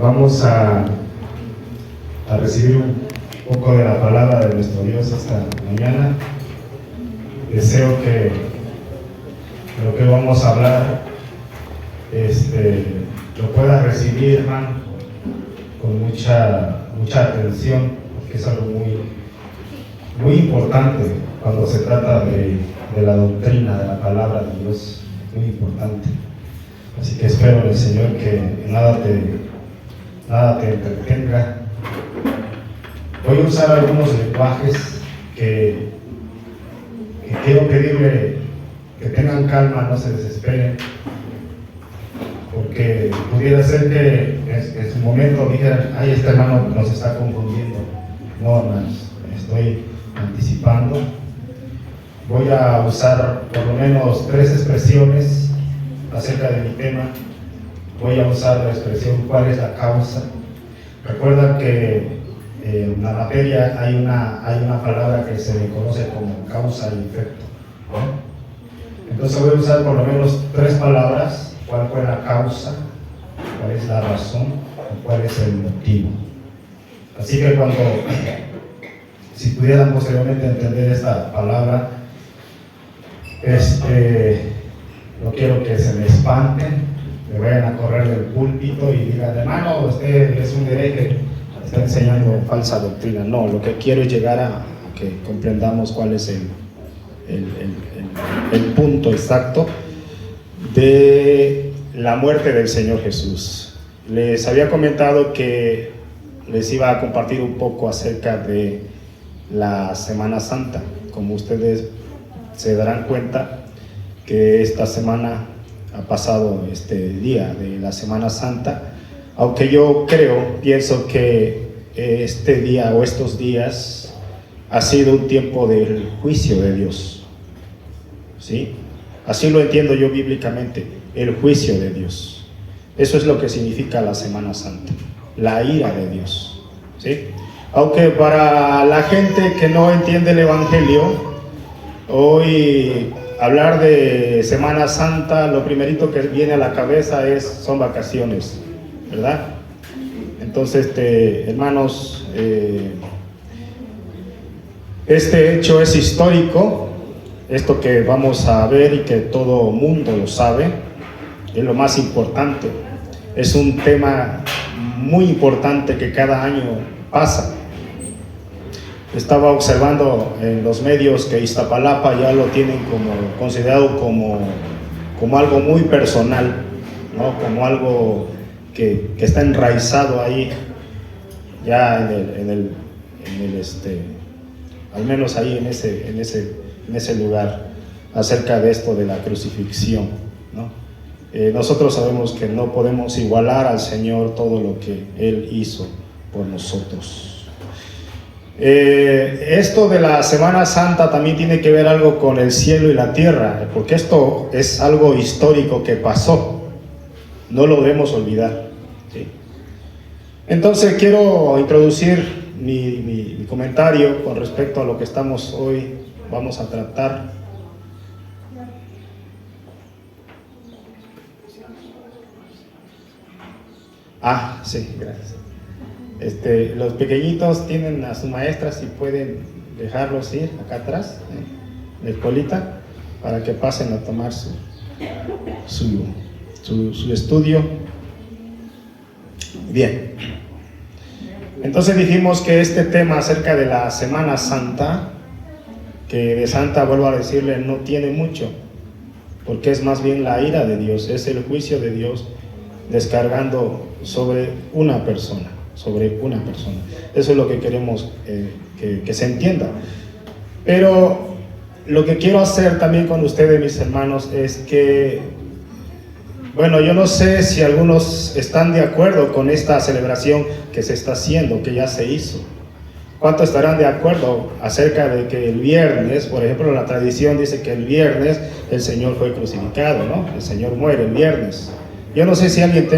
Vamos a recibir un poco de la palabra de nuestro Dios esta mañana. Deseo que lo que vamos a hablar lo pueda recibir, hermano, con mucha atención, porque es algo muy importante cuando se trata de la doctrina, de la palabra de Dios, muy importante. Así que espero en el Señor que nada te entretenga. Voy a usar algunos lenguajes que quiero pedirle que tengan calma, no se desesperen, porque pudiera ser que en su momento dijeran: ay, este hermano nos está confundiendo. No, hermanos, estoy anticipando. Voy a usar por lo menos 3 expresiones acerca de mi tema. Voy a usar la expresión ¿cuál es la causa? Recuerda que en la materia hay una palabra que se le conoce como causa y efecto, ¿no? Entonces voy a usar por lo menos 3 palabras: cuál fue la causa, cuál es la razón y cuál es el motivo. Así que si pudieran posteriormente entender esta palabra, no quiero que se me espanten, me vayan a correr del púlpito y digan: hermano, usted es un hereje, está enseñando falsa doctrina. No, lo que quiero es llegar a que comprendamos cuál es el punto exacto de la muerte del Señor Jesús. Les había comentado que les iba a compartir un poco acerca de la Semana Santa. Como ustedes se darán cuenta que esta semana ha pasado este día de la Semana Santa, aunque yo pienso que este día o estos días ha sido un tiempo del juicio de Dios, ¿sí? Así lo entiendo yo bíblicamente, el juicio de Dios. Eso es lo que significa la Semana Santa, la ira de Dios, ¿sí? Aunque para la gente que no entiende el Evangelio, hoy hablar de Semana Santa, lo primerito que viene a la cabeza son vacaciones, ¿verdad? Entonces, hermanos, este hecho es histórico. Esto que vamos a ver y que todo mundo lo sabe, es lo más importante. Es un tema muy importante que cada año pasa. Estaba observando en los medios que Iztapalapa ya lo tienen considerado como algo muy personal, ¿no? Como algo que está enraizado ahí, ya al menos ahí en ese lugar, acerca de esto de la crucifixión, ¿no? Nosotros sabemos que no podemos igualar al Señor todo lo que Él hizo por nosotros. Esto de la Semana Santa también tiene que ver algo con el cielo y la tierra, porque esto es algo histórico que pasó, no lo debemos olvidar, ¿sí? Entonces quiero introducir mi comentario con respecto a lo que vamos a tratar. Sí, gracias. Los pequeñitos tienen a sus maestras y pueden dejarlos ir acá atrás, en la escuelita, para que pasen a tomar su estudio. Bien. Entonces dijimos que este tema acerca de la Semana Santa, que de santa, vuelvo a decirle, no tiene mucho, porque es más bien la ira de Dios, es el juicio de Dios descargando sobre una persona. Eso es lo que queremos que se entienda. Pero lo que quiero hacer también con ustedes, mis hermanos, es que, bueno, yo no sé si algunos están de acuerdo con esta celebración que se está haciendo, que ya se hizo. ¿Cuántos estarán de acuerdo acerca de que el viernes, por ejemplo, la tradición dice que el viernes el Señor fue crucificado, ¿no? El Señor muere el viernes. Yo no sé si alguien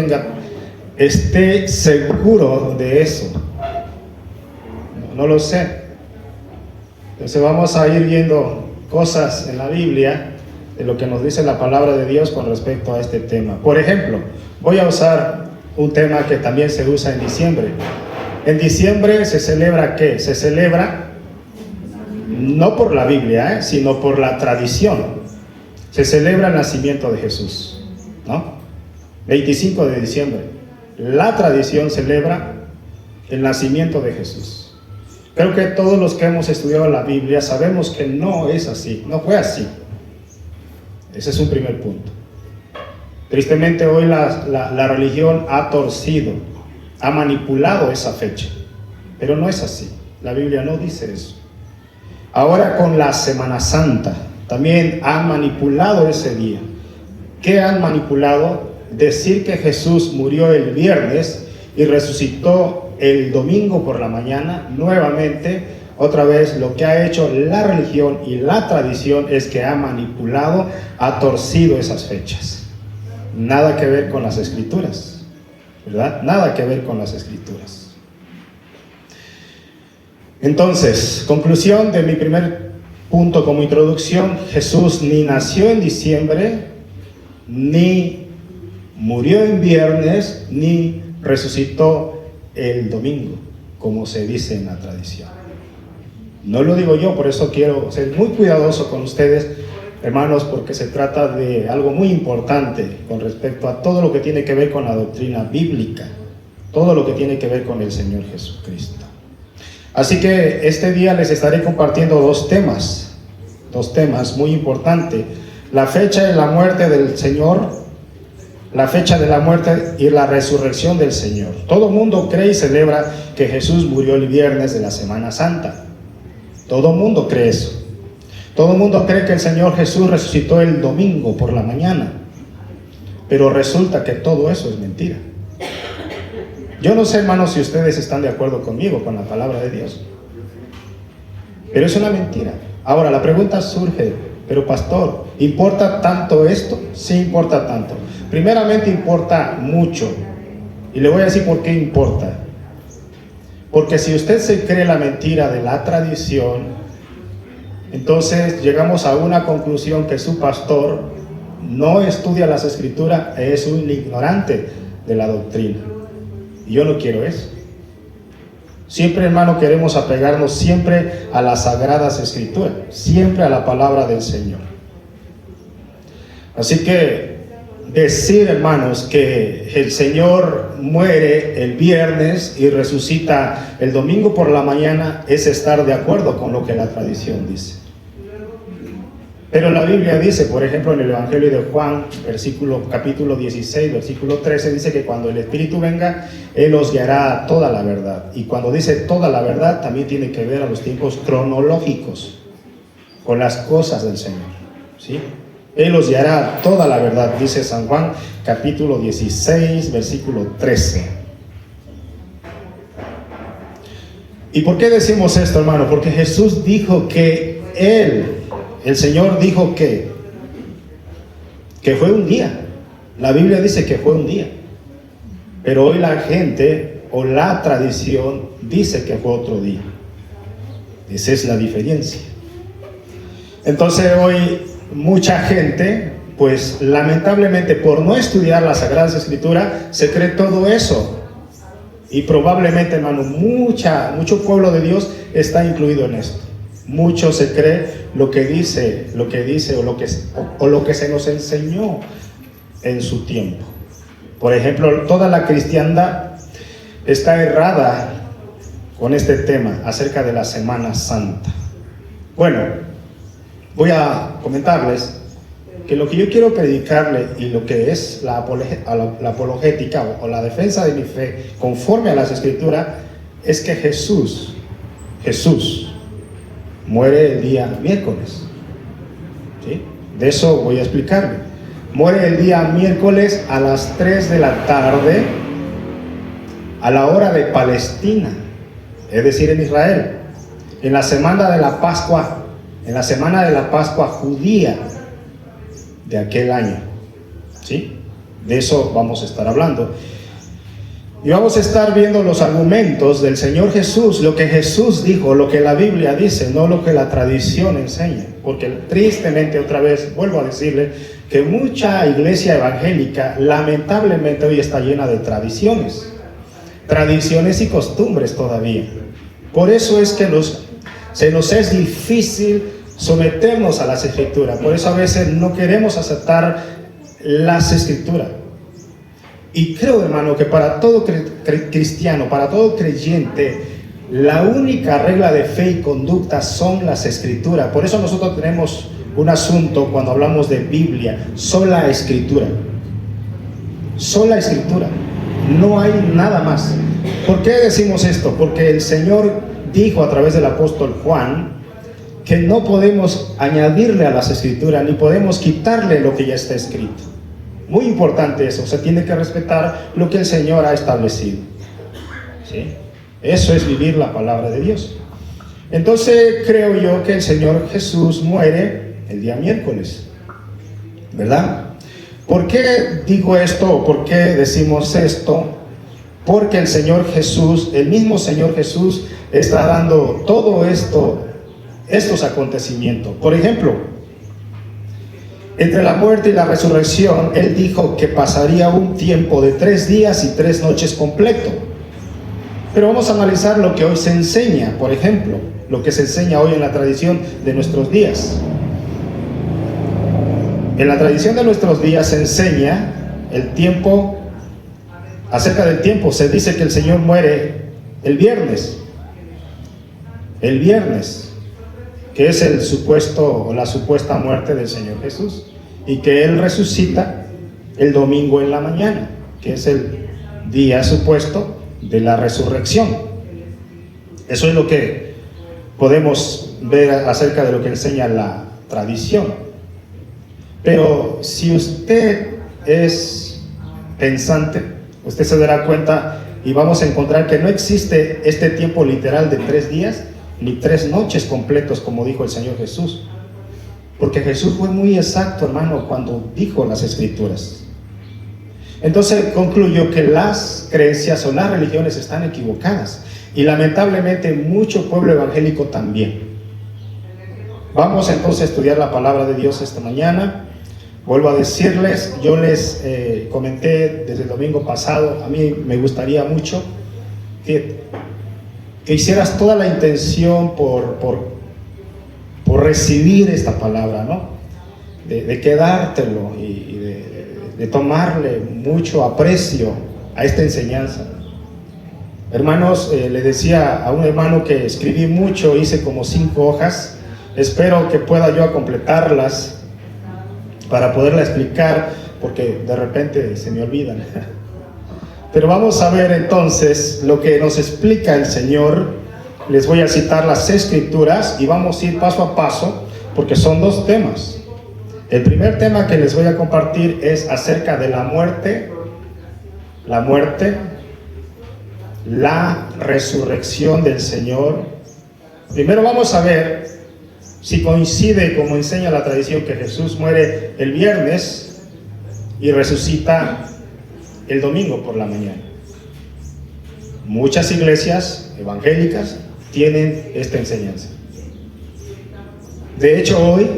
esté seguro de eso. No lo sé. Entonces vamos a ir viendo cosas en la Biblia de lo que nos dice la palabra de Dios con respecto a este tema. Por ejemplo, voy a usar un tema que también se usa en diciembre. En diciembre se celebra ¿qué? Se celebra no por la Biblia, sino por la tradición. Se celebra el nacimiento de Jesús, ¿no? 25 de diciembre. La tradición celebra el nacimiento de Jesús. Creo que todos los que hemos estudiado la Biblia sabemos que no es así, no fue así. Ese es un primer punto. Tristemente hoy la religión ha torcido, ha manipulado esa fecha, pero no es así. La Biblia no dice eso. Ahora con la Semana Santa también han manipulado ese día. ¿Qué han manipulado? Decir que Jesús murió el viernes y resucitó el domingo por la mañana. Nuevamente, otra vez, lo que ha hecho la religión y la tradición es que ha manipulado, ha torcido esas fechas. Nada que ver con las Escrituras, ¿verdad? Nada que ver con las Escrituras. Entonces, conclusión de mi primer punto como introducción: Jesús ni nació en diciembre, ni murió en viernes, ni resucitó el domingo, como se dice en la tradición. No lo digo yo, por eso quiero ser muy cuidadoso con ustedes, hermanos, porque se trata de algo muy importante con respecto a todo lo que tiene que ver con la doctrina bíblica, todo lo que tiene que ver con el Señor Jesucristo. Así que este día les estaré compartiendo dos temas muy importantes: la fecha de la muerte del Señor, la fecha de la muerte y la resurrección del Señor. Todo el mundo cree y celebra que Jesús murió el viernes de la Semana Santa. Todo el mundo cree eso. Todo el mundo cree que el Señor Jesús resucitó el domingo por la mañana. Pero resulta que todo eso es mentira. Yo no sé, hermanos, si ustedes están de acuerdo conmigo, con la palabra de Dios, pero es una mentira. Ahora la pregunta surge: pero pastor, ¿importa tanto esto? Sí, importa tanto. Primeramente, importa mucho. Y le voy a decir por qué importa. Porque si usted se cree la mentira de la tradición, entonces llegamos a una conclusión: que su pastor no estudia las Escrituras, es un ignorante de la doctrina. Y yo no quiero eso. Siempre, hermano, queremos apegarnos siempre a las Sagradas Escrituras, siempre a la palabra del Señor. Así que decir, hermanos, que el Señor muere el viernes y resucita el domingo por la mañana es estar de acuerdo con lo que la tradición dice. Pero la Biblia dice, por ejemplo, en el Evangelio de Juan, capítulo 16, versículo 13, dice que cuando el Espíritu venga, Él os guiará a toda la verdad. Y cuando dice toda la verdad, también tiene que ver a los tiempos cronológicos, con las cosas del Señor, ¿sí? Él os guiará a toda la verdad, dice San Juan, capítulo 16, versículo 13. ¿Y por qué decimos esto, hermano? Porque Jesús dijo que el Señor dijo que fue un día. La Biblia dice que fue un día. Pero hoy la gente o la tradición dice que fue otro día. Esa es la diferencia. Entonces hoy mucha gente, pues lamentablemente por no estudiar las Sagradas Escrituras, se cree todo eso. Y probablemente, hermano, mucho pueblo de Dios está incluido en esto. Mucho se cree lo que dice o lo que se nos enseñó en su tiempo. Por ejemplo, toda la cristiandad está errada con este tema acerca de la Semana Santa. Bueno, voy a comentarles que lo que yo quiero predicarle y lo que es la apologética o la defensa de mi fe conforme a las Escrituras es que Jesús muere el día miércoles, ¿sí? De eso voy a explicarle. Muere el día miércoles a las 3 de la tarde, a la hora de Palestina, es decir, en Israel, en la semana de la Pascua, judía de aquel año, ¿sí? De eso vamos a estar hablando. Y vamos a estar viendo los argumentos del Señor Jesús, lo que Jesús dijo, lo que la Biblia dice, no lo que la tradición enseña. Porque tristemente, otra vez, vuelvo a decirle, que mucha iglesia evangélica lamentablemente hoy está llena de tradiciones y costumbres todavía. Por eso es que se nos es difícil someternos a las Escrituras. Por eso a veces no queremos aceptar las Escrituras. Y creo, hermano, que para todo cristiano, para todo creyente, la única regla de fe y conducta son las Escrituras. Por eso nosotros tenemos un asunto cuando hablamos de Biblia: sola Escritura. Sola Escritura. No hay nada más. ¿Por qué decimos esto? Porque el Señor dijo a través del apóstol Juan que no podemos añadirle a las Escrituras, ni podemos quitarle lo que ya está escrito. Muy importante eso, se tiene que respetar lo que el Señor ha establecido. ¿Sí? Eso es vivir la palabra de Dios. Entonces creo yo que el Señor Jesús muere el día miércoles, ¿verdad? ¿Por qué digo esto? ¿Por qué decimos esto? Porque el Señor Jesús, el mismo Señor Jesús, está dando todo estos acontecimientos. Por ejemplo, entre la muerte y la resurrección, Él dijo que pasaría un tiempo de 3 días y 3 noches completo. Pero vamos a analizar lo que hoy se enseña, por ejemplo, lo que se enseña hoy en la tradición de nuestros días. En la tradición de nuestros días se enseña el tiempo, acerca del tiempo. Se dice que el Señor muere el viernes, que es el supuesto o la supuesta muerte del Señor Jesús, y que Él resucita el domingo en la mañana, que es el día supuesto de la resurrección. Eso es lo que podemos ver acerca de lo que enseña la tradición. Pero si usted es pensante, usted se dará cuenta y vamos a encontrar que no existe este tiempo literal de 3 días ni 3 noches completos, como dijo el Señor Jesús. Porque Jesús fue muy exacto, hermano, cuando dijo las Escrituras. Entonces concluyo que las creencias o las religiones están equivocadas. Y lamentablemente mucho pueblo evangélico también. Vamos entonces a estudiar la palabra de Dios esta mañana. Vuelvo a decirles, yo les comenté desde el domingo pasado, a mí me gustaría mucho que hicieras toda la intención por recibir esta palabra, ¿no? De quedártelo y de tomarle mucho aprecio a esta enseñanza. Hermanos, le decía a un hermano que escribí mucho, hice como 5 hojas, espero que pueda yo completarlas para poderla explicar, porque de repente se me olvidan. Pero vamos a ver entonces lo que nos explica el Señor. Les voy a citar las Escrituras y vamos a ir paso a paso, porque son 2 temas. El primer tema que les voy a compartir es acerca de la muerte, la resurrección del Señor. Primero vamos a ver si coincide, como enseña la tradición, que Jesús muere el viernes y resucita el domingo por la mañana. Muchas iglesias evangélicas tienen esta enseñanza. De hecho, hoy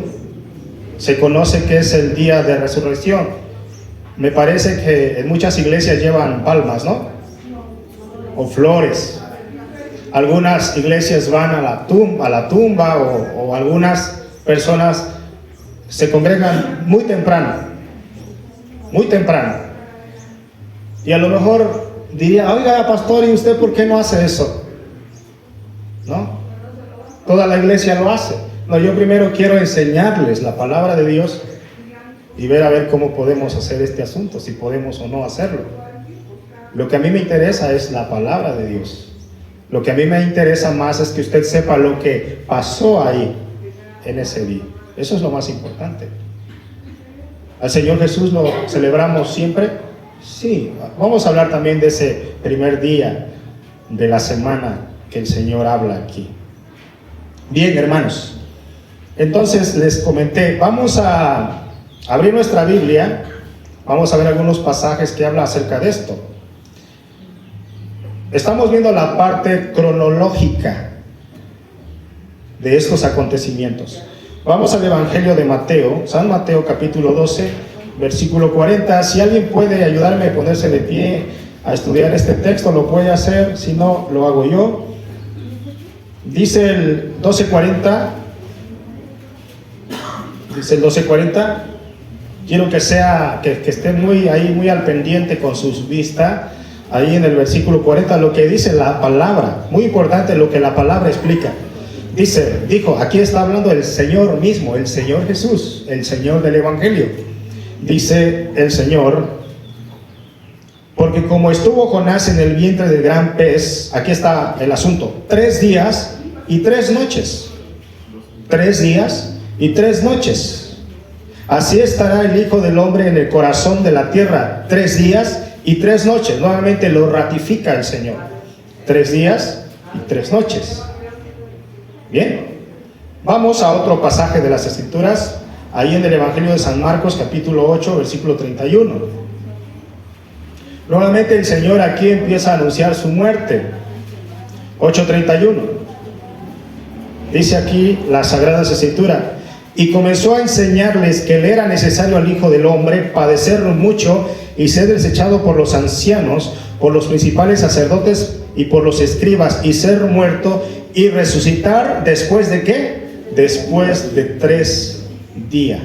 se conoce que es el día de resurrección. Me parece que en muchas iglesias llevan palmas, ¿no? O flores. Algunas iglesias van a la tumba o algunas personas se congregan muy temprano. Y a lo mejor diría, oiga, pastor, ¿y usted por qué no hace eso? ¿No? Toda la iglesia lo hace. No, yo primero quiero enseñarles la palabra de Dios y ver a ver cómo podemos hacer este asunto, si podemos o no hacerlo. Lo que a mí me interesa es la palabra de Dios. Lo que a mí me interesa más es que usted sepa lo que pasó ahí en ese día. Eso es lo más importante. ¿Al Señor Jesús lo celebramos siempre? Sí. Vamos a hablar también de ese primer día de la semana que el Señor habla aquí. Bien, hermanos. Entonces les comenté, vamos a abrir nuestra Biblia. Vamos a ver algunos pasajes que hablan acerca de esto. estamos viendo la parte cronológica de estos acontecimientos. Vamos al Evangelio de Mateo, San Mateo capítulo 12, versículo 40. Si alguien puede ayudarme a ponerse de pie a estudiar este texto, lo puede hacer, si no, lo hago yo. Dice el 12:40, quiero que estén muy al pendiente con sus vistas, ahí en el versículo 40, lo que dice la palabra, muy importante lo que la palabra explica. Dijo, aquí está hablando el Señor mismo, el Señor Jesús, el Señor del Evangelio. Dice el Señor, porque como estuvo Jonás en el vientre del gran pez, aquí está el asunto, 3 días y 3 noches. 3 días y 3 noches. Así estará el Hijo del Hombre en el corazón de la tierra, 3 días y 3 noches. Nuevamente lo ratifica el Señor. 3 días y 3 noches. Bien, vamos a otro pasaje de las Escrituras, ahí en el Evangelio de San Marcos, capítulo 8, versículo 31. Nuevamente el Señor aquí empieza a anunciar su muerte. 8:31. Dice aquí las Sagradas Escrituras, y comenzó a enseñarles que le era necesario al Hijo del Hombre padecer mucho y ser desechado por los ancianos, por los principales sacerdotes y por los escribas, y ser muerto y resucitar después de ¿qué? Después de 3 días.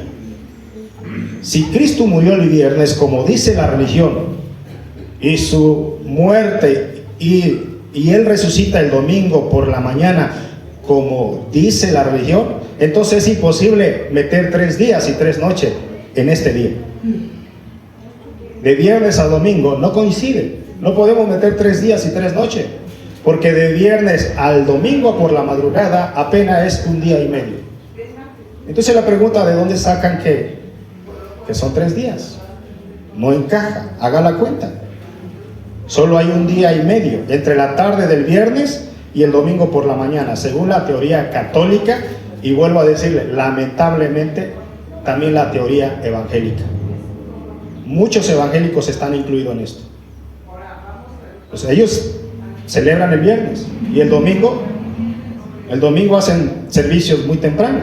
Si Cristo murió el viernes, como dice la religión, y su muerte y Él resucita el domingo por la mañana, como dice la religión, entonces es imposible meter 3 días y 3 noches en este día. De viernes a domingo no coincide. No podemos meter 3 días y 3 noches, porque de viernes al domingo por la madrugada apenas es 1 día y medio. Entonces la pregunta, ¿de dónde sacan que son 3 días? No encaja, haga la cuenta. Solo hay 1 día y medio entre la tarde del viernes y el domingo por la mañana, según la teoría católica, y vuelvo a decirle, lamentablemente, también la teoría evangélica. Muchos evangélicos están incluidos en esto. Pues ellos celebran el viernes y el domingo hacen servicios muy temprano.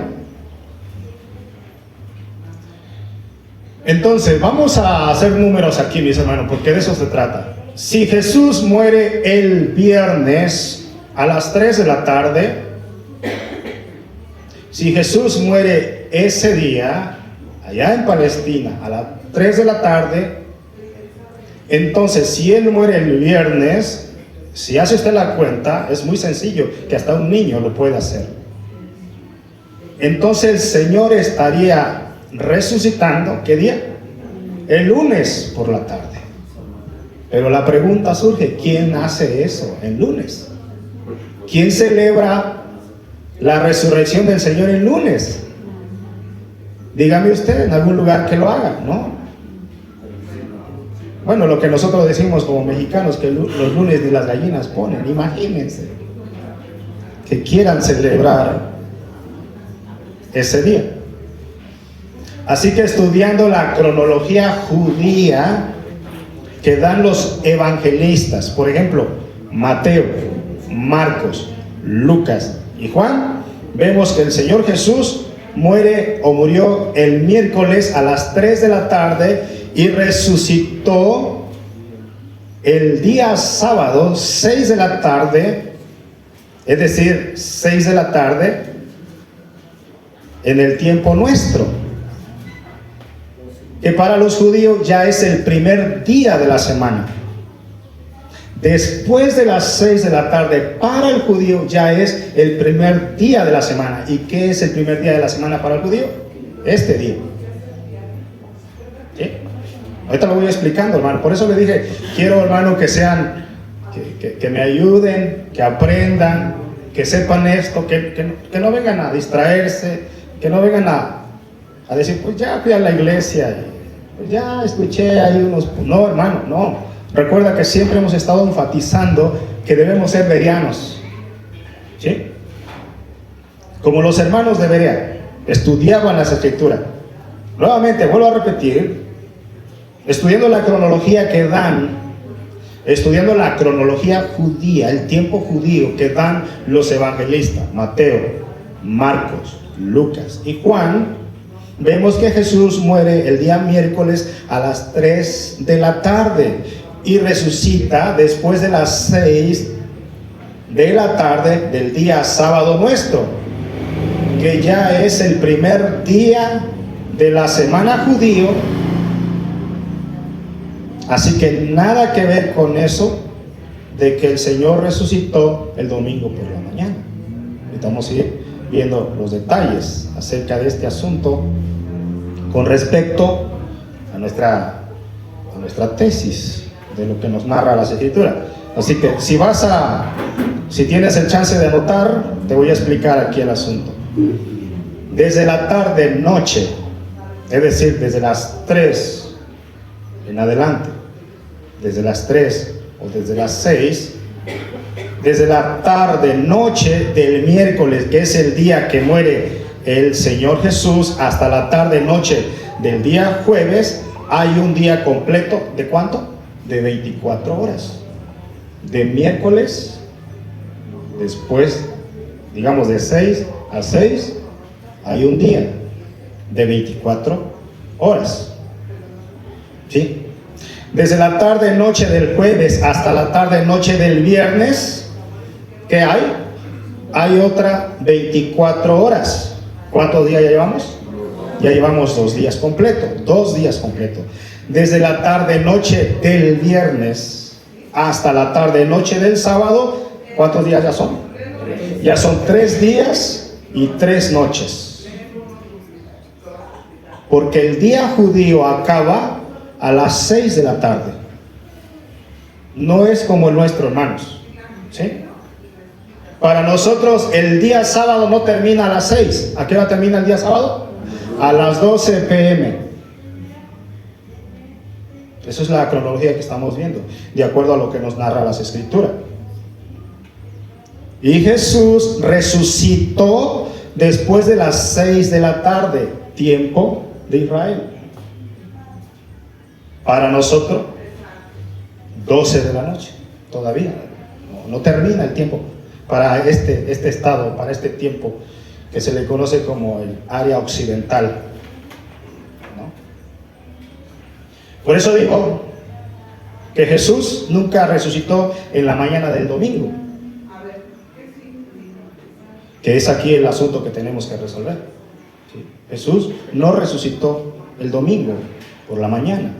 Entonces, vamos a hacer números aquí, mis hermanos, porque de eso se trata. Si Jesús muere el viernes a las 3 de la tarde, si Jesús muere ese día, allá en Palestina, a las 3 de la tarde, entonces si Él muere el viernes, si hace usted la cuenta, es muy sencillo, que hasta un niño lo puede hacer. Entonces el Señor estaría resucitando, ¿qué día? El lunes por la tarde. Pero la pregunta surge, ¿quién hace eso el lunes? ¿Quién celebra la resurrección del Señor el lunes? Dígame usted, en algún lugar que lo haga, ¿no? Bueno, lo que nosotros decimos como mexicanos, que los lunes ni las gallinas ponen, imagínense que quieran celebrar ese día. Así que estudiando la cronología judía que dan los evangelistas, por ejemplo, Mateo, Marcos, Lucas y Juan, vemos que el Señor Jesús murió el miércoles a las 3 de la tarde y resucitó el día sábado 6 de la tarde, es decir, 6 de la tarde en el tiempo nuestro, que para los judíos ya es el primer día de la semana. Después de las 6 de la tarde para el judío ya es el primer día de la semana. ¿Y qué es el primer día de la semana para el judío? Este día. ¿Sí? Ahorita lo voy explicando, hermano. Por eso le dije, quiero, hermano, que sean, que me ayuden, que aprendan, que sepan esto, que no vengan a distraerse, que no vengan a decir, pues ya fui a la iglesia, pues ya escuché ahí unos... No, hermano, no. Recuerda que siempre hemos estado enfatizando que debemos ser bereanos, ¿sí? Como los hermanos de Berea estudiaban las Escrituras. Nuevamente, vuelvo a repetir, estudiando la cronología que dan, estudiando la cronología judía, el tiempo judío que dan los evangelistas, Mateo, Marcos, Lucas y Juan, vemos que Jesús muere el día miércoles a las 3 de la tarde y resucita después de las 6 de la tarde del día sábado nuestro, que ya es el primer día de la semana judío. Así que nada que ver con eso de que el Señor resucitó el domingo por la mañana. Estamos viendo los detalles acerca de este asunto con respecto a nuestra tesis de lo que nos narra las Escrituras. Así que si tienes el chance de anotar, te voy a explicar aquí el asunto. Desde la tarde noche, es decir, desde las 3 en adelante, desde las 3 o desde las 6, desde la tarde noche del miércoles, que es el día que muere el Señor Jesús, hasta la tarde noche del día jueves, hay un día completo ¿de cuánto? De 24 horas. De miércoles, después, digamos de 6 a 6, hay un día de 24 horas. ¿Sí? Desde la tarde noche del jueves hasta la tarde noche del viernes, ¿qué hay? Hay otra 24 horas. ¿Cuántos días ya llevamos? Ya llevamos 2 días completos. 2 días completos. Desde la tarde noche del viernes hasta la tarde noche del sábado, ¿cuántos días ya son? Ya son 3 días y 3 noches. Porque el día judío acaba a las 6 de la tarde. No es como el nuestro, hermanos. ¿Sí? Para nosotros el día sábado no termina a las 6. ¿A qué hora termina el día sábado? A las 12 p.m. Esa es la cronología que estamos viendo, de acuerdo a lo que nos narra las Escrituras. Y Jesús resucitó después de las 6 de la tarde, tiempo de Israel. Para nosotros, 12 de la noche, todavía. No termina el tiempo para este estado, para este tiempo que se le conoce como el área occidental, ¿no? Por eso digo que Jesús nunca resucitó en la mañana del domingo, que es aquí el asunto que tenemos que resolver. ¿Sí? Jesús no resucitó el domingo por la mañana.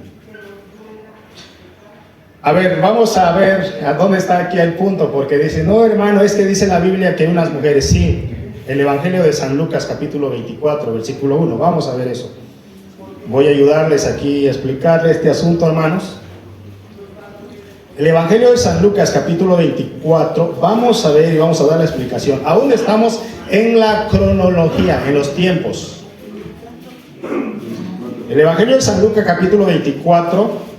A ver, vamos a ver a dónde está aquí el punto, porque dice, no hermano, es que dice la Biblia que hay unas mujeres. Sí, el Evangelio de San Lucas capítulo 24, versículo 1, vamos a ver eso. Voy a ayudarles aquí a explicarles este asunto, hermanos. El Evangelio de San Lucas capítulo 24, vamos a ver y vamos a dar la explicación. Aún estamos en la cronología, en los tiempos. El Evangelio de San Lucas capítulo 24,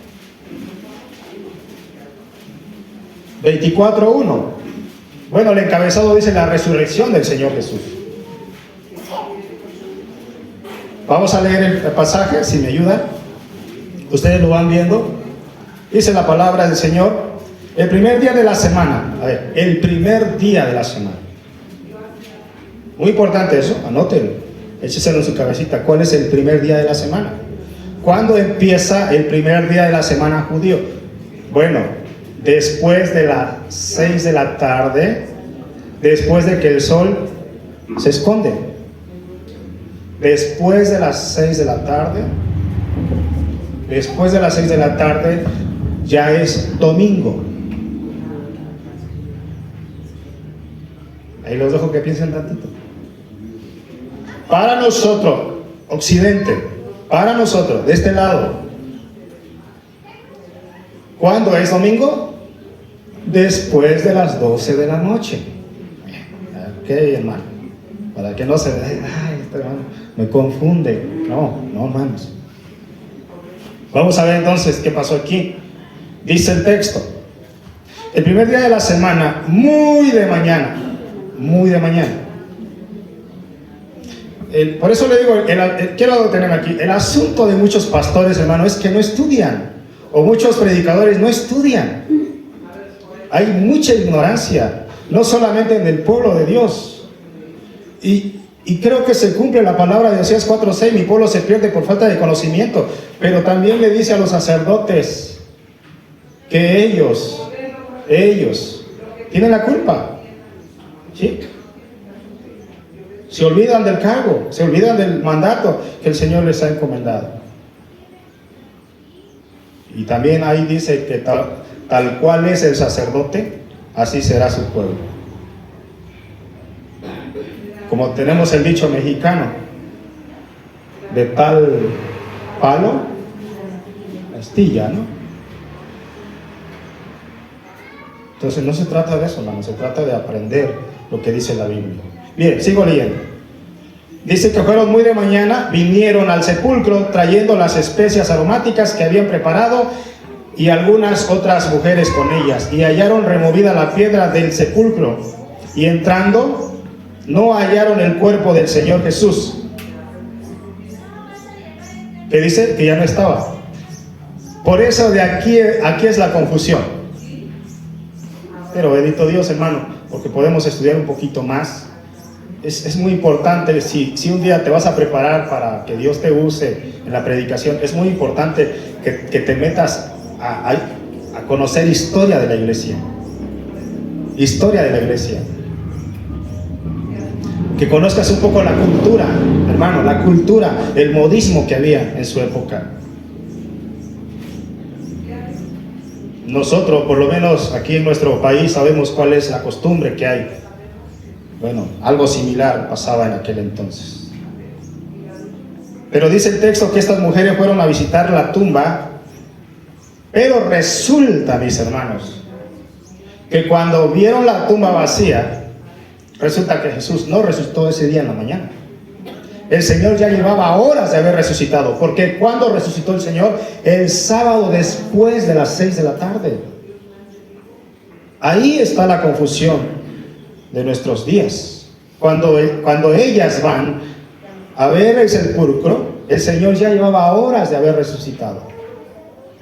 24:1. Bueno, el encabezado dice la resurrección del Señor Jesús. Vamos a leer el pasaje, si me ayudan. Ustedes lo van viendo. Dice la palabra del Señor. El primer día de la semana. A ver, el primer día de la semana. Muy importante eso, anótenlo. Écheselo en su cabecita. ¿Cuál es el primer día de la semana? ¿Cuándo empieza el primer día de la semana judío? Bueno, después de las 6 de la tarde, después de que el sol se esconde. Después de las 6 de la tarde, después de las 6 de la tarde, ya es domingo. Ahí los dejo que piensen tantito. Para nosotros, Occidente, para nosotros, de este lado, ¿cuándo es domingo? Después de las 12 de la noche. Ok, hermano. Para que no se vea, ay, este hermano me confunde. No, hermanos. Vamos a ver entonces qué pasó aquí. Dice el texto. El primer día de la semana, muy de mañana. Por eso le digo, quiero tener aquí, el asunto de muchos pastores, hermano, es que no estudian. O muchos predicadores no estudian. Hay mucha ignorancia, no solamente en el pueblo de Dios. Y creo que se cumple la palabra de Oseas 4:6, mi pueblo se pierde por falta de conocimiento. Pero también le dice a los sacerdotes que ellos tienen la culpa. ¿Sí? Se olvidan del cargo, se olvidan del mandato que el Señor les ha encomendado. Y también ahí dice que tal cual es el sacerdote, así será su pueblo. Como tenemos el dicho mexicano, de tal palo, astilla, ¿no? Entonces no se trata de eso, hermano, se trata de aprender lo que dice la Biblia. Bien, sigo leyendo. Dice que fueron muy de mañana, vinieron al sepulcro trayendo las especias aromáticas que habían preparado y algunas otras mujeres con ellas, y hallaron removida la piedra del sepulcro, y entrando no hallaron el cuerpo del Señor Jesús, que dice que ya no estaba. Por eso de aquí es la confusión. Pero bendito Dios, hermano, porque podemos estudiar un poquito más. Es muy importante, si un día te vas a preparar para que Dios te use en la predicación, es muy importante que te metas a conocer historia de la iglesia. Historia de la iglesia. Que conozcas un poco la cultura, hermano, la cultura, el modismo que había en su época. Nosotros, por lo menos aquí en nuestro país, sabemos cuál es la costumbre que hay. Bueno, algo similar pasaba en aquel entonces. Pero dice el texto que estas mujeres fueron a visitar la tumba, pero resulta, mis hermanos, que cuando vieron la tumba vacía, resulta que Jesús no resucitó ese día en la mañana. El Señor ya llevaba horas de haber resucitado, porque ¿cuándo resucitó el Señor? El sábado después de las 6 de la tarde. Ahí está la confusión de nuestros días. Cuando ellas van a ver el sepulcro, el Señor ya llevaba horas de haber resucitado.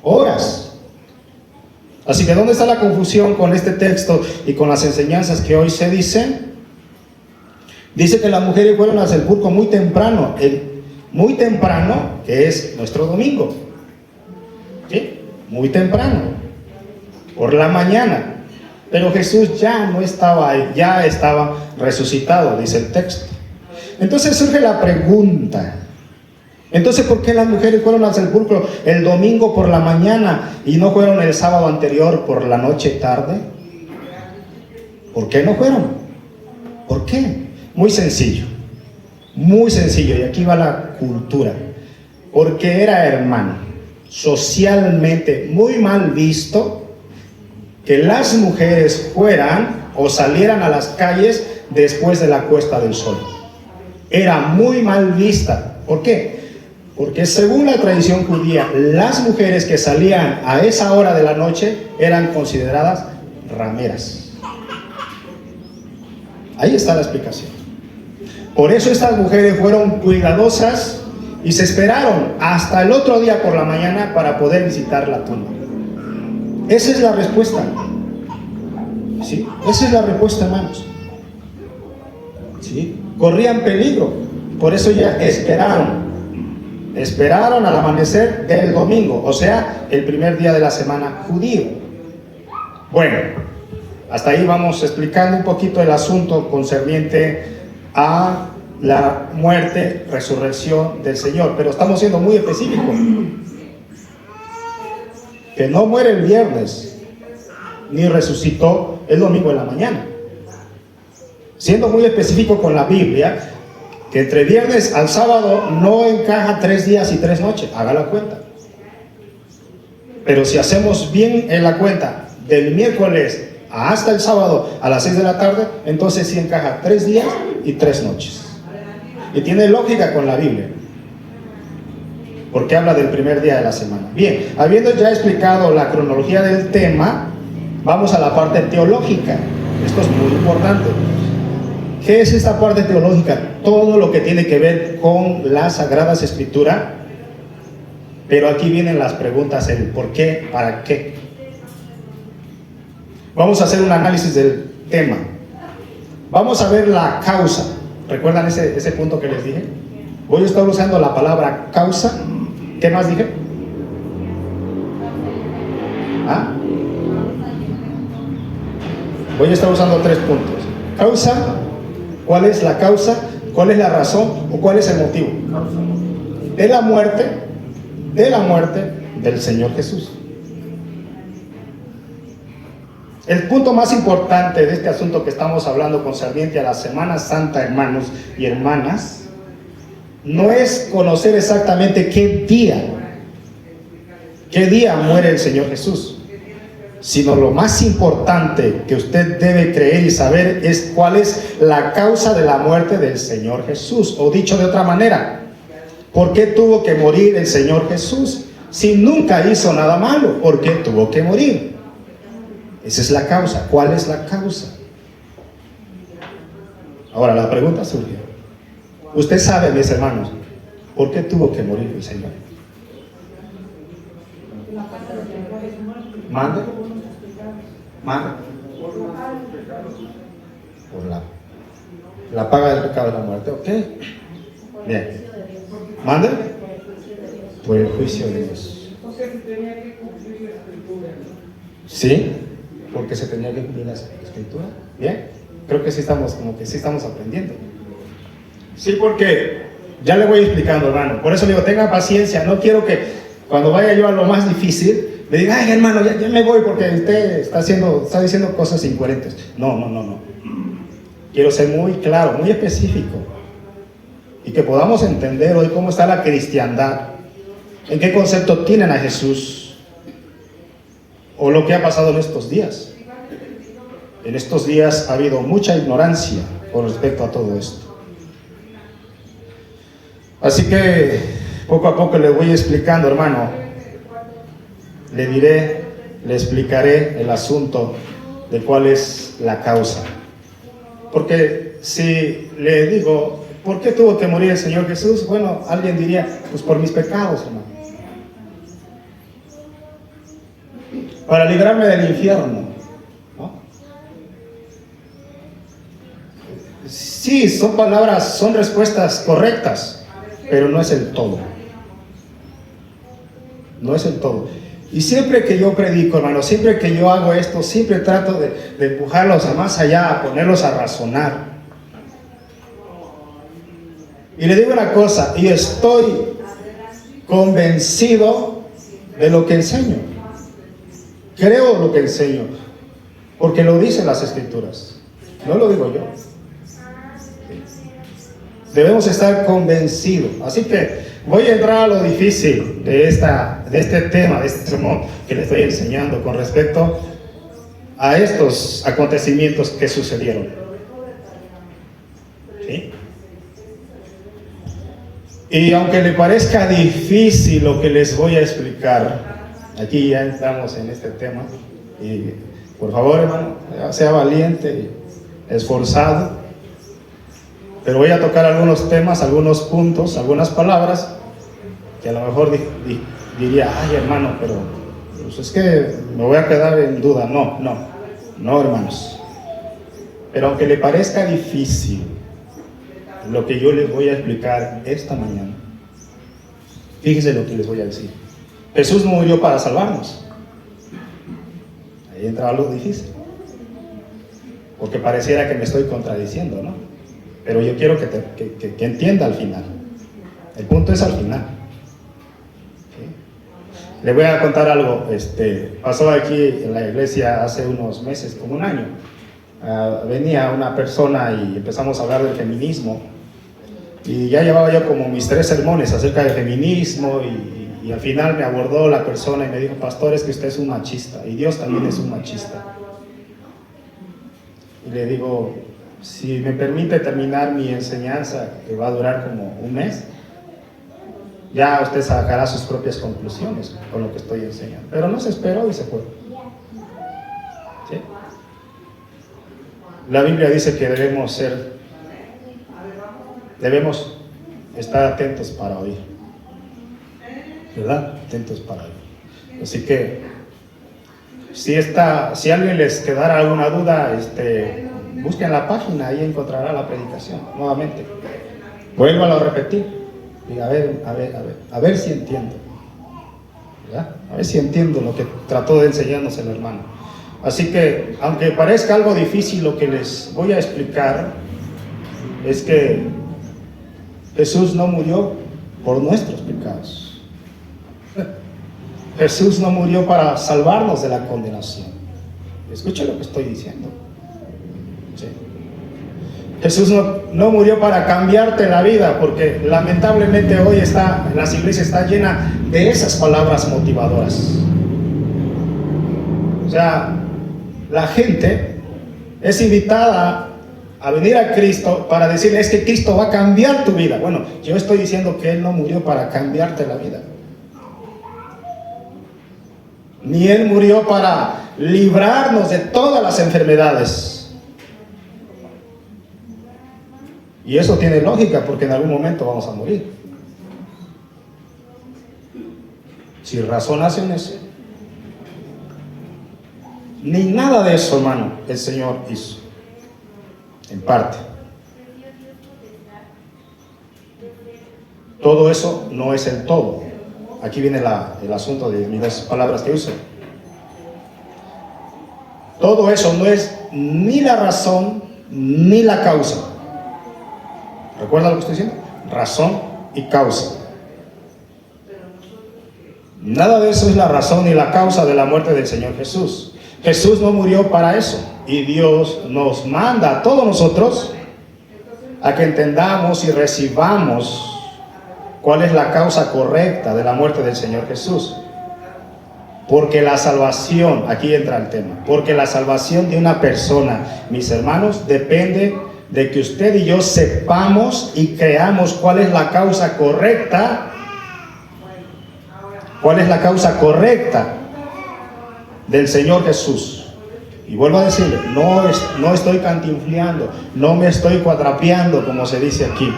Horas. Así que ¿dónde está la confusión con este texto y con las enseñanzas que hoy se dicen? Dice que las mujeres fueron al sepulcro muy temprano, que es nuestro domingo. ¿Sí? Muy temprano, por la mañana. Pero Jesús ya no estaba ahí, ya estaba resucitado, dice el texto. Entonces surge la pregunta: entonces, ¿por qué las mujeres fueron al sepulcro el domingo por la mañana y no fueron el sábado anterior por la noche tarde? ¿Por qué no fueron? ¿Por qué? Muy sencillo, y aquí va la cultura. Porque era, hermano, socialmente muy mal visto que las mujeres fueran o salieran a las calles después de la puesta del sol. Era muy mal vista. ¿Por qué? Porque según la tradición judía, las mujeres que salían a esa hora de la noche eran consideradas rameras. Ahí está la explicación. Por eso estas mujeres fueron cuidadosas y se esperaron hasta el otro día por la mañana para poder visitar la tumba. Esa es la respuesta. ¿Sí? Esa es la respuesta, hermanos. ¿Sí? Corrían peligro, por eso ya esperaron al amanecer del domingo, o sea, el primer día de la semana judío. Bueno, hasta ahí vamos explicando un poquito el asunto concerniente a la muerte, resurrección del Señor, pero estamos siendo muy específicos. Que no muere el viernes, ni resucitó el domingo en la mañana. Siendo muy específico con la Biblia, que entre viernes al sábado no encaja 3 días y 3 noches, haga la cuenta. Pero si hacemos bien en la cuenta, del miércoles hasta el sábado a las 6 de la tarde, entonces sí encaja 3 días y 3 noches. Y tiene lógica con la Biblia, porque habla del primer día de la semana. Bien, habiendo ya explicado la cronología del tema, vamos a la parte teológica. Esto es muy importante. ¿Qué es esta parte teológica? Todo lo que tiene que ver con las Sagradas Escrituras. Pero aquí vienen las preguntas: el por qué, para qué. Vamos a hacer un análisis del tema. Vamos a ver la causa. ¿Recuerdan ese punto que les dije? Voy a estar usando la palabra causa. ¿Qué más dije? ¿Ah? Voy a estar usando 3 puntos. Causa, ¿cuál es la causa? ¿Cuál es la razón? ¿O cuál es el motivo? De la muerte del Señor Jesús. El punto más importante de este asunto que estamos hablando concerniente a la Semana Santa, hermanos y hermanas, no es conocer exactamente qué día muere el Señor Jesús, sino lo más importante que usted debe creer y saber es cuál es la causa de la muerte del Señor Jesús. O dicho de otra manera, ¿por qué tuvo que morir el Señor Jesús? Si nunca hizo nada malo, ¿por qué tuvo que morir? Esa es la causa. ¿Cuál es la causa? Ahora la pregunta surge. Usted sabe, mis hermanos, ¿por qué tuvo que morir el Señor? ¿Mande? Por la paga del pecado de la muerte. ¿Ok? Bien. ¿Mande? Por el juicio de Dios. ¿Sí? Porque se tenía que cumplir la escritura. Bien. Creo que sí estamos aprendiendo. Sí, porque ya le voy explicando, hermano. Por eso le digo, tenga paciencia. No quiero que cuando vaya yo a lo más difícil le diga, ay, hermano, ya me voy porque usted está diciendo cosas incoherentes. No. Quiero ser muy claro, muy específico. Y que podamos entender hoy cómo está la cristiandad, en qué concepto tienen a Jesús, o lo que ha pasado en estos días. En estos días ha habido mucha ignorancia con respecto a todo esto. Así que poco a poco le voy explicando, hermano. Le explicaré el asunto de cuál es la causa. Porque si le digo, ¿por qué tuvo que morir el Señor Jesús? Bueno, alguien diría, pues por mis pecados, hermano. Para librarme del infierno, ¿no? Sí, son respuestas correctas, pero no es el todo. No es el todo. Y siempre que yo predico, hermano, siempre que yo hago esto, siempre trato de empujarlos a más allá, a ponerlos a razonar. Y le digo una cosa, y estoy convencido de lo que enseño. Creo lo que enseño, porque lo dicen las Escrituras, no lo digo yo. Debemos estar convencidos. Así que voy a entrar a lo difícil de este tema, de este sermón que le estoy enseñando con respecto a estos acontecimientos que sucedieron. ¿Sí? Y aunque le parezca difícil lo que les voy a explicar, aquí ya entramos en este tema. Y por favor, hermano, sea valiente y esforzado. Pero voy a tocar algunos temas, algunos puntos, algunas palabras que a lo mejor diría, ay, hermano, pero pues es que me voy a quedar en duda. No, hermanos. Pero aunque le parezca difícil lo que yo les voy a explicar esta mañana, fíjense lo que les voy a decir. Jesús murió para salvarnos. Ahí entra algo difícil, porque pareciera que me estoy contradiciendo, ¿no? Pero yo quiero que entienda al final. El punto es al final. ¿Sí? Le voy a contar algo. Pasó aquí en la iglesia hace unos meses, como un año. Venía una persona y empezamos a hablar del feminismo. Y ya llevaba yo como mis 3 sermones acerca del feminismo. Y al final me abordó la persona y me dijo, pastor, es que usted es un machista. Y Dios también es un machista. Y le digo, si me permite terminar mi enseñanza, que va a durar como un mes, ya usted sacará sus propias conclusiones con lo que estoy enseñando. Pero no se esperó y se fue. ¿Sí? La Biblia dice que debemos estar atentos para oír. ¿Verdad? Atentos para oír. Así que Si alguien les quedara alguna duda, busquen la página, ahí encontrará la predicación nuevamente. Vuélvalo a repetir. Diga, a ver si entiendo. ¿Ya? A ver si entiendo lo que trató de enseñarnos el hermano. Así que, aunque parezca algo difícil, lo que les voy a explicar es que Jesús no murió por nuestros pecados. Jesús no murió para salvarnos de la condenación. Escuchen lo que estoy diciendo. ¿Sí? Jesús no murió para cambiarte la vida, porque lamentablemente hoy las iglesias están llenas de esas palabras motivadoras. O sea, la gente es invitada a venir a Cristo para decirle, es que Cristo va a cambiar tu vida. Bueno, yo estoy diciendo que Él no murió para cambiarte la vida. Ni Él murió para librarnos de todas las enfermedades. Y eso tiene lógica, porque en algún momento vamos a morir. Si razonas en eso. Ni nada de eso, hermano, el Señor hizo. En parte. Todo eso no es el todo. Aquí viene el asunto de mis dos palabras que uso. Todo eso no es ni la razón ni la causa. ¿Recuerda lo que estoy diciendo? Razón y causa. Nada de eso es la razón ni la causa de la muerte del Señor Jesús. Jesús no murió para eso. Y Dios nos manda a todos nosotros a que entendamos y recibamos cuál es la causa correcta de la muerte del Señor Jesús. Porque la salvación, aquí entra el tema, porque la salvación de una persona, mis hermanos, depende de que usted y yo sepamos y creamos cuál es la causa correcta. ¿Cuál es la causa correcta del Señor Jesús? Y vuelvo a decirle, no estoy cantinfleando, no me estoy cuatrapeando, como se dice aquí.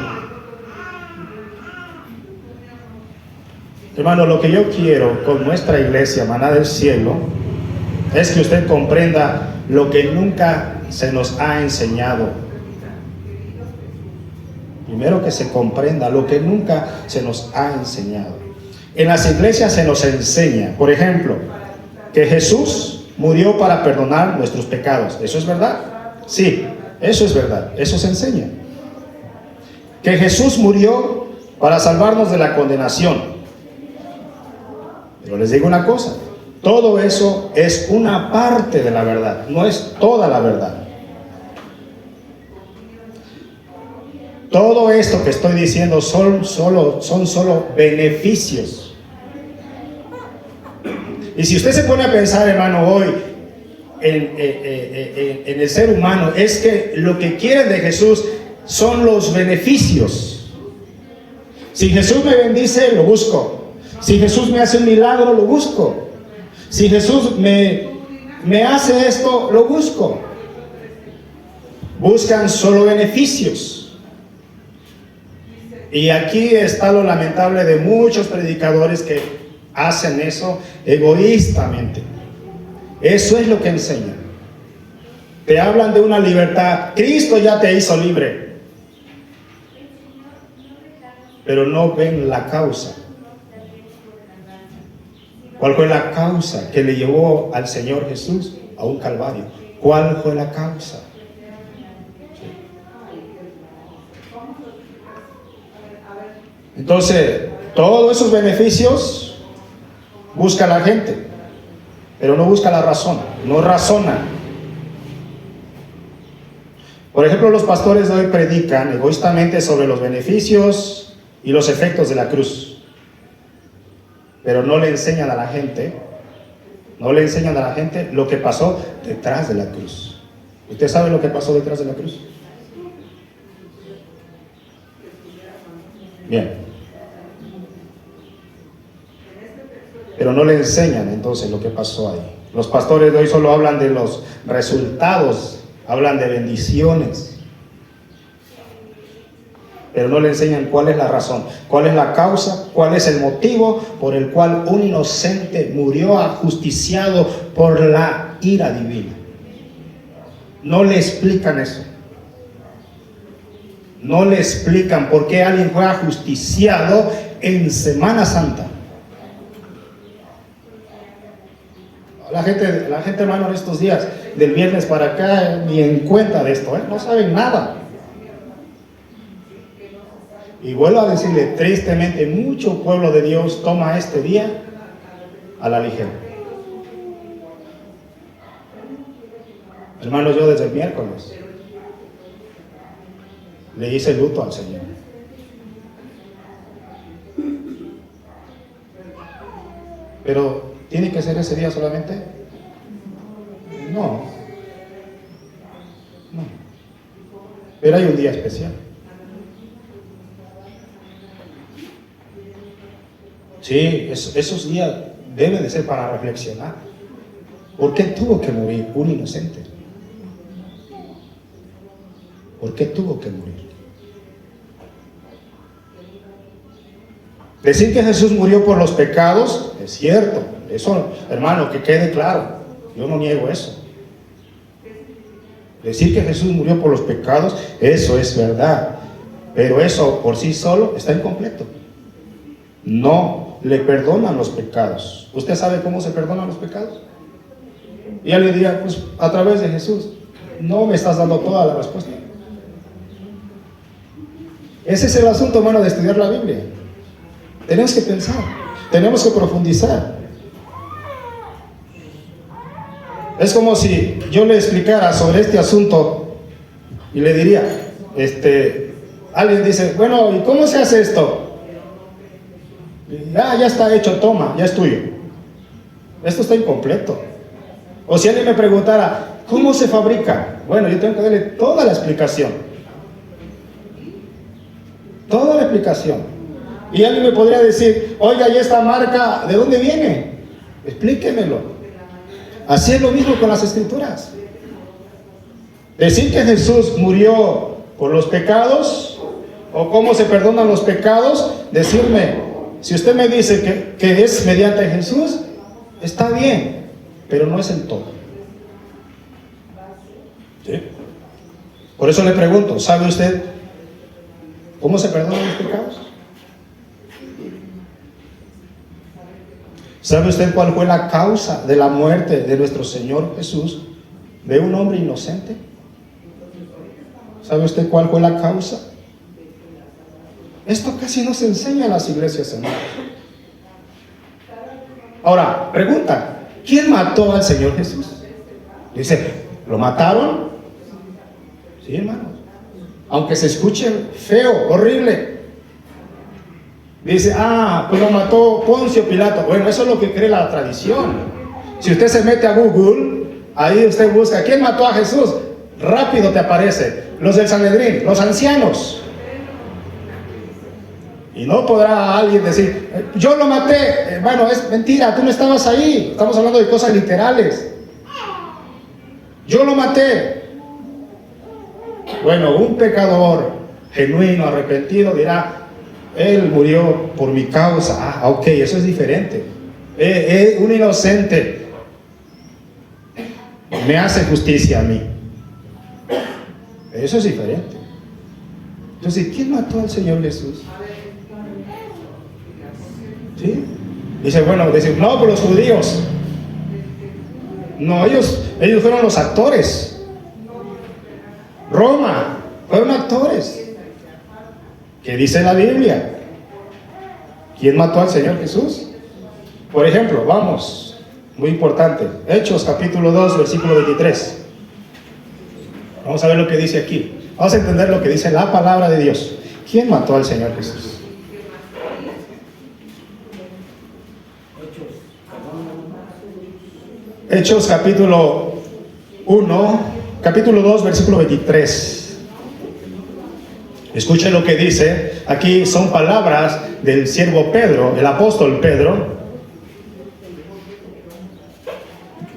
Hermano, lo que yo quiero con nuestra iglesia, Maná del Cielo, es que usted comprenda lo que nunca se nos ha enseñado. Primero, que se comprenda lo que nunca se nos ha enseñado. En las iglesias se nos enseña, por ejemplo, que Jesús murió para perdonar nuestros pecados. ¿Eso es verdad? Sí, eso es verdad, eso se enseña. Que Jesús murió para salvarnos de la condenación. Pero les digo una cosa, todo eso es una parte de la verdad, no es toda la verdad. Todo esto que estoy diciendo son solo beneficios. Y si usted se pone a pensar, hermano, hoy en el ser humano, es que lo que quieren de Jesús son los beneficios. Si Jesús me bendice, lo busco. Si Jesús me hace un milagro, lo busco. Si Jesús me hace esto, lo busco. Buscan solo beneficios. Y aquí está lo lamentable de muchos predicadores que hacen eso egoístamente. Eso es lo que enseñan. Te hablan de una libertad. Cristo ya te hizo libre. Pero no ven la causa. ¿Cuál fue la causa que le llevó al Señor Jesús a un calvario? ¿Cuál fue la causa? Entonces, todos esos beneficios busca la gente, pero no busca la razón, no razona. Por ejemplo, los pastores de hoy predican egoístamente sobre los beneficios y los efectos de la cruz, pero no le enseñan a la gente, lo que pasó detrás de la cruz. ¿Usted sabe lo que pasó detrás de la cruz? Bien. Pero no le enseñan entonces lo que pasó ahí. Los pastores de hoy solo hablan de los resultados, hablan de bendiciones. pero no le enseñan cuál es la razón, cuál es la causa, cuál es el motivo por el cual un inocente murió ajusticiado por la ira divina. No le explican eso. No le explican por qué alguien fue ajusticiado en Semana Santa. La gente, hermano, en estos días, del viernes para acá, ni en cuenta de esto, no saben nada. Y vuelvo a decirle, tristemente, mucho pueblo de Dios toma este día a la ligera. Hermano, yo desde el miércoles le hice luto al Señor. Pero, ¿tiene que ser ese día solamente? No. Pero hay un día especial. Sí, esos días deben de ser para reflexionar. ¿Por qué tuvo que morir un inocente? ¿Por qué tuvo que morir? Decir que Jesús murió por los pecados es cierto. Eso, hermano, que quede claro. Yo no niego eso. Decir que Jesús murió por los pecados, eso es verdad. Pero eso por sí solo está incompleto. No le perdonan los pecados. ¿Usted sabe cómo se perdonan los pecados? Y él le diría, pues a través de Jesús. No me estás dando toda la respuesta. Ese es el asunto, hermano, de estudiar la Biblia. Tenemos que pensar, tenemos que profundizar. Es como si yo le explicara sobre este asunto y le diría, alguien dice, bueno, ¿y cómo se hace esto? Ya está hecho, toma, ya es tuyo. Esto está incompleto. O si alguien me preguntara, ¿cómo se fabrica? Bueno, yo tengo que darle toda la explicación. Toda la explicación. Y alguien me podría decir, oiga, ¿y esta marca de dónde viene? Explíquemelo. Así es lo mismo con las escrituras. Decir que Jesús murió por los pecados, o cómo se perdonan los pecados, decirme, si usted me dice que es mediante Jesús, está bien, pero no es el todo. ¿Sí? Por eso le pregunto, ¿sabe usted cómo se perdonan los pecados? ¿Sabe usted cuál fue la causa de la muerte de nuestro Señor Jesús, de un hombre inocente? ¿Sabe usted cuál fue la causa? Esto casi no se enseña en las iglesias, hermanos. Ahora, pregunta, ¿quién mató al Señor Jesús? Dice, ¿lo mataron? Sí, hermanos. Aunque se escuche feo, horrible. Dice, pues lo mató Poncio Pilato. Bueno, eso es lo que cree la tradición. Si usted se mete a Google, ahí usted busca, ¿quién mató a Jesús? Rápido te aparece, los del Sanedrín, los ancianos. Y no podrá alguien decir, yo lo maté. Bueno, es mentira, tú no estabas ahí. Estamos hablando de cosas literales. Yo lo maté. Bueno, un pecador genuino, arrepentido, dirá, él murió por mi causa. Ok, eso es diferente. Un inocente me hace justicia a mí. Eso es diferente. Entonces, ¿quién mató al Señor Jesús? ¿Sí? Dice, bueno, no, por los judíos. No, ellos fueron los actores. Roma, fueron actores. ¿Qué dice la Biblia? ¿Quién mató al Señor Jesús? Por ejemplo, vamos, muy importante, Hechos capítulo 2, versículo 23. Vamos a ver lo que dice aquí. Vamos a entender lo que dice la palabra de Dios. ¿Quién mató al Señor Jesús? Hechos capítulo 2, versículo 23. Escuchen lo que dice. Aquí son palabras del siervo Pedro, el apóstol Pedro,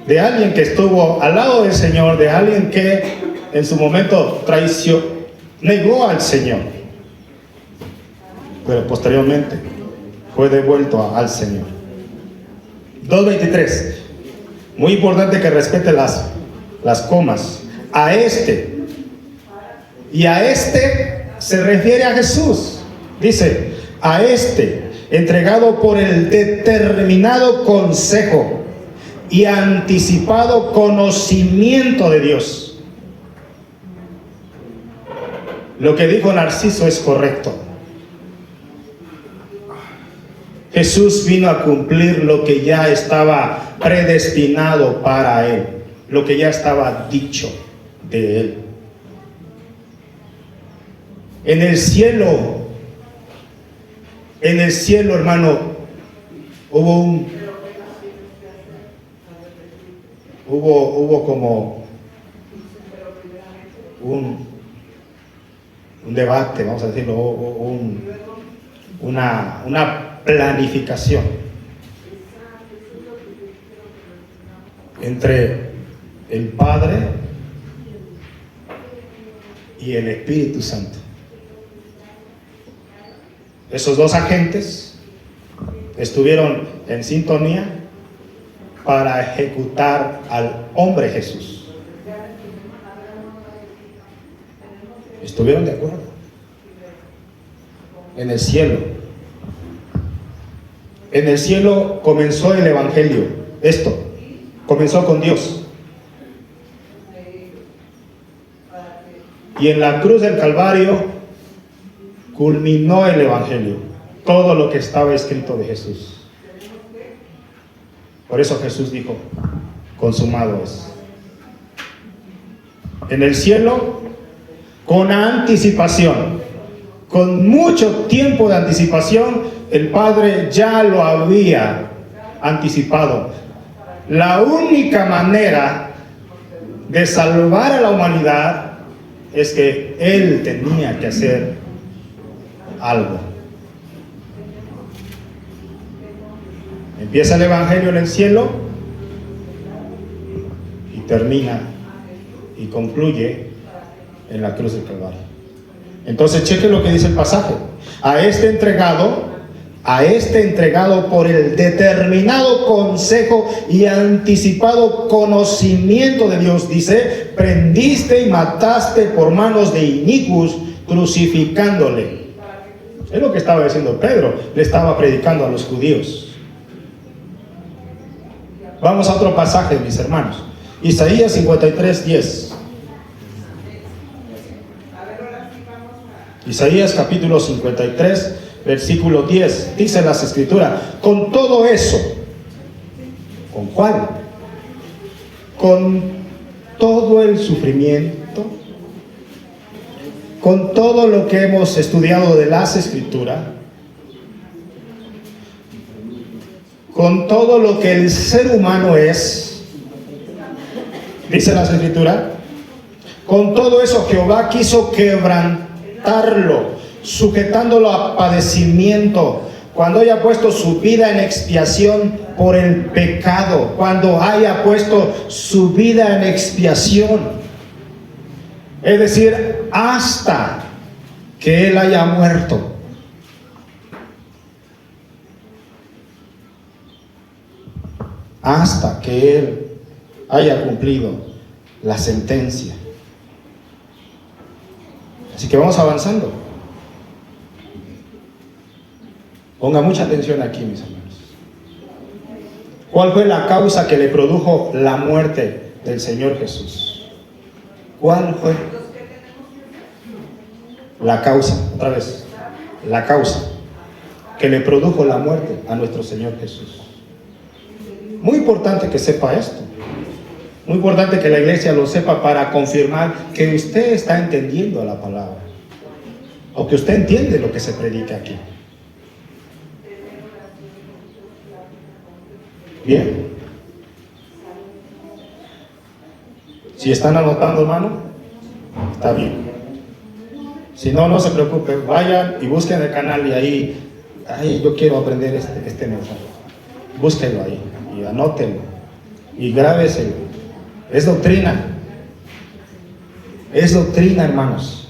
de alguien que estuvo al lado del Señor, de alguien que en su momento negó al Señor. pero posteriormente fue devuelto al Señor. 2:23. Muy importante que respete las comas. A este. Y a este se refiere a Jesús. Dice, a este, entregado por el determinado consejo y anticipado conocimiento de Dios. Lo que dijo Narciso es correcto. Jesús vino a cumplir lo que ya estaba predestinado para él, lo que ya estaba dicho de él. En el cielo, hermano, hubo como un debate, vamos a decirlo, una planificación entre el Padre y el Espíritu Santo. Esos dos agentes estuvieron en sintonía para ejecutar al hombre Jesús. Estuvieron de acuerdo. En el cielo. En el cielo comenzó el Evangelio. Esto comenzó con Dios. Y en la cruz del Calvario culminó el Evangelio, todo lo que estaba escrito de Jesús. Por eso Jesús dijo, consumado es. En el cielo, con anticipación, con mucho tiempo de anticipación, el Padre ya lo había anticipado. La única manera de salvar a la humanidad es que Él tenía que hacer algo. Empieza el Evangelio en el cielo y termina y concluye en la cruz del Calvario. Entonces cheque lo que dice el pasaje. A este entregado por el determinado consejo y anticipado conocimiento de Dios, dice, prendiste y mataste por manos de inicuos, crucificándole. Es lo que estaba diciendo Pedro, le estaba predicando a los judíos. Vamos a otro pasaje, mis hermanos. Isaías 53:10. Isaías capítulo 53, versículo 10. Dice las Escrituras, con todo eso, ¿con cuál? Con todo el sufrimiento, con todo lo que hemos estudiado de las Escrituras, con todo lo que el ser humano es, dice las Escrituras, con todo eso Jehová quiso quebrantarlo, sujetándolo a padecimiento, cuando haya puesto su vida en expiación por el pecado, cuando haya puesto su vida en expiación. Es decir, hasta que Él haya muerto. Hasta que Él haya cumplido la sentencia. Así que vamos avanzando. Ponga mucha atención aquí, mis hermanos. ¿Cuál fue la causa que le produjo la muerte del Señor Jesús? ¿Cuál fue? La causa, otra vez, la causa que le produjo la muerte a nuestro Señor Jesús. Muy importante que sepa esto. Muy importante que la iglesia lo sepa para confirmar que usted está entendiendo la palabra. O que usted entiende lo que se predica aquí. Bien. Si están anotando, hermano, está bien. Si no, no se preocupe, vayan y busquen el canal y ahí yo quiero aprender este mensaje. Búsquenlo ahí y anótenlo y grábeselo. Es doctrina. Es doctrina, hermanos.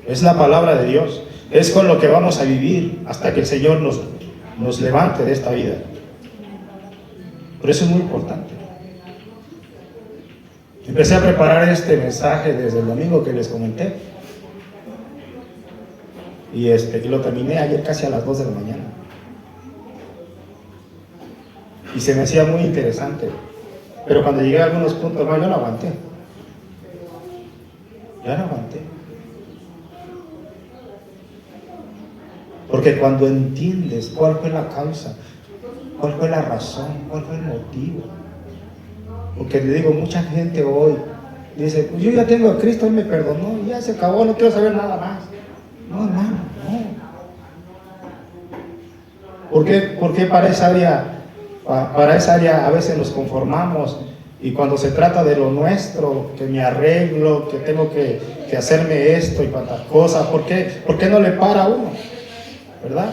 Es la palabra de Dios. Es con lo que vamos a vivir hasta que el Señor nos levante de esta vida. Por eso es muy importante. Empecé a preparar este mensaje desde el domingo que les comenté. Y lo terminé ayer casi a las 2 de la mañana. Y se me hacía muy interesante. Pero cuando llegué a algunos puntos, no, yo no aguanté. Ya no aguanté. Porque cuando entiendes cuál fue la causa, cuál fue la razón, cuál fue el motivo. Porque le digo, mucha gente hoy dice, pues yo ya tengo a Cristo, Él me perdonó, ya se acabó, no quiero saber nada más. No, hermano, no. ¿Por qué para esa área a veces nos conformamos? Y cuando se trata de lo nuestro, que me arreglo, que tengo que hacerme esto y cuantas cosas, ¿por qué no le para a uno? ¿Verdad?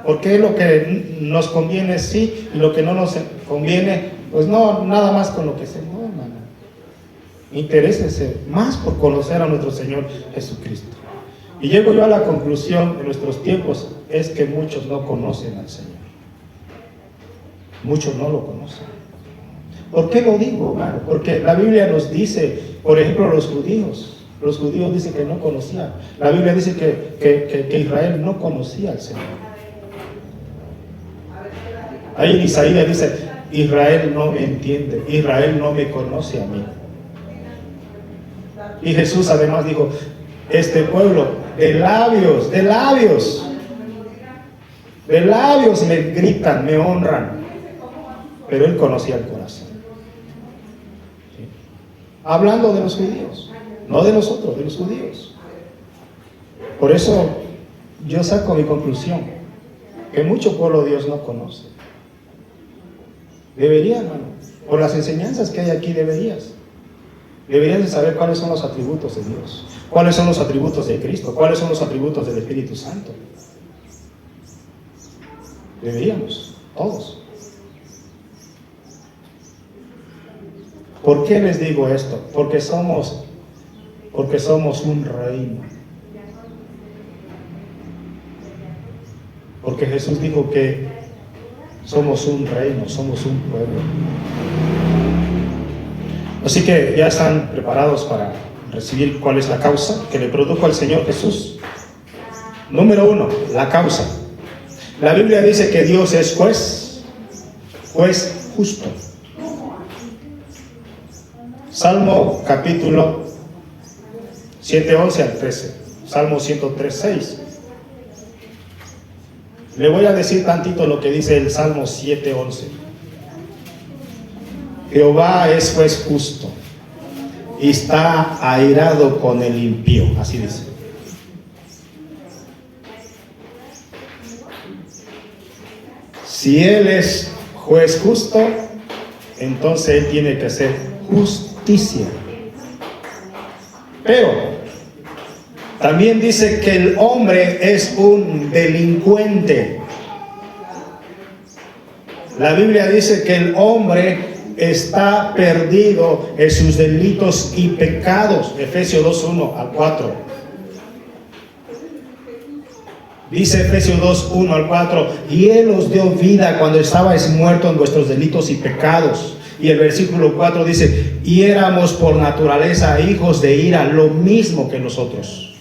¿Por qué lo que nos conviene sí y lo que no nos conviene, pues no, nada más con lo que se... No, hermano. Interésese más por conocer a nuestro Señor Jesucristo. Y llego yo a la conclusión de nuestros tiempos, es que muchos no conocen al Señor. Muchos no lo conocen. ¿Por qué lo digo, hermano? Porque la Biblia nos dice, por ejemplo, los judíos dicen que no conocían. La Biblia dice que Israel no conocía al Señor. Ahí en Isaías dice, Israel no me entiende, Israel no me conoce a mí. Y Jesús además dijo, este pueblo de labios me gritan, me honran, pero Él conocía el corazón. ¿Sí? Hablando de los judíos, no de nosotros, de los judíos. Por eso yo saco mi conclusión, que mucho pueblo de Dios no conoce. Debería, hermano, por las enseñanzas que hay aquí deberías de saber cuáles son los atributos de Dios, cuáles son los atributos de Cristo, cuáles son los atributos del Espíritu Santo. Deberíamos, todos. ¿Por qué les digo esto? Porque somos un reino. Porque Jesús dijo que somos un reino, somos un pueblo. Así que ya están preparados para recibir cuál es la causa que le produjo al Señor Jesús. Número 1, la causa. La Biblia dice que Dios es juez justo. Salmo capítulo 7:11 al 13. Salmo 103:6. Le voy a decir tantito lo que dice el Salmo 7:11. Jehová es juez justo y está airado con el impío. Así dice. Si Él es juez justo, entonces Él tiene que hacer justicia. Pero también dice que el hombre es un delincuente. La Biblia dice que el hombre está perdido en sus delitos y pecados. Efesios 2:1 al 4. Dice Efesios 2:1 al 4, y Él os dio vida cuando estabais muertos en vuestros delitos y pecados. Y el versículo 4 dice, y éramos por naturaleza hijos de ira, lo mismo que nosotros.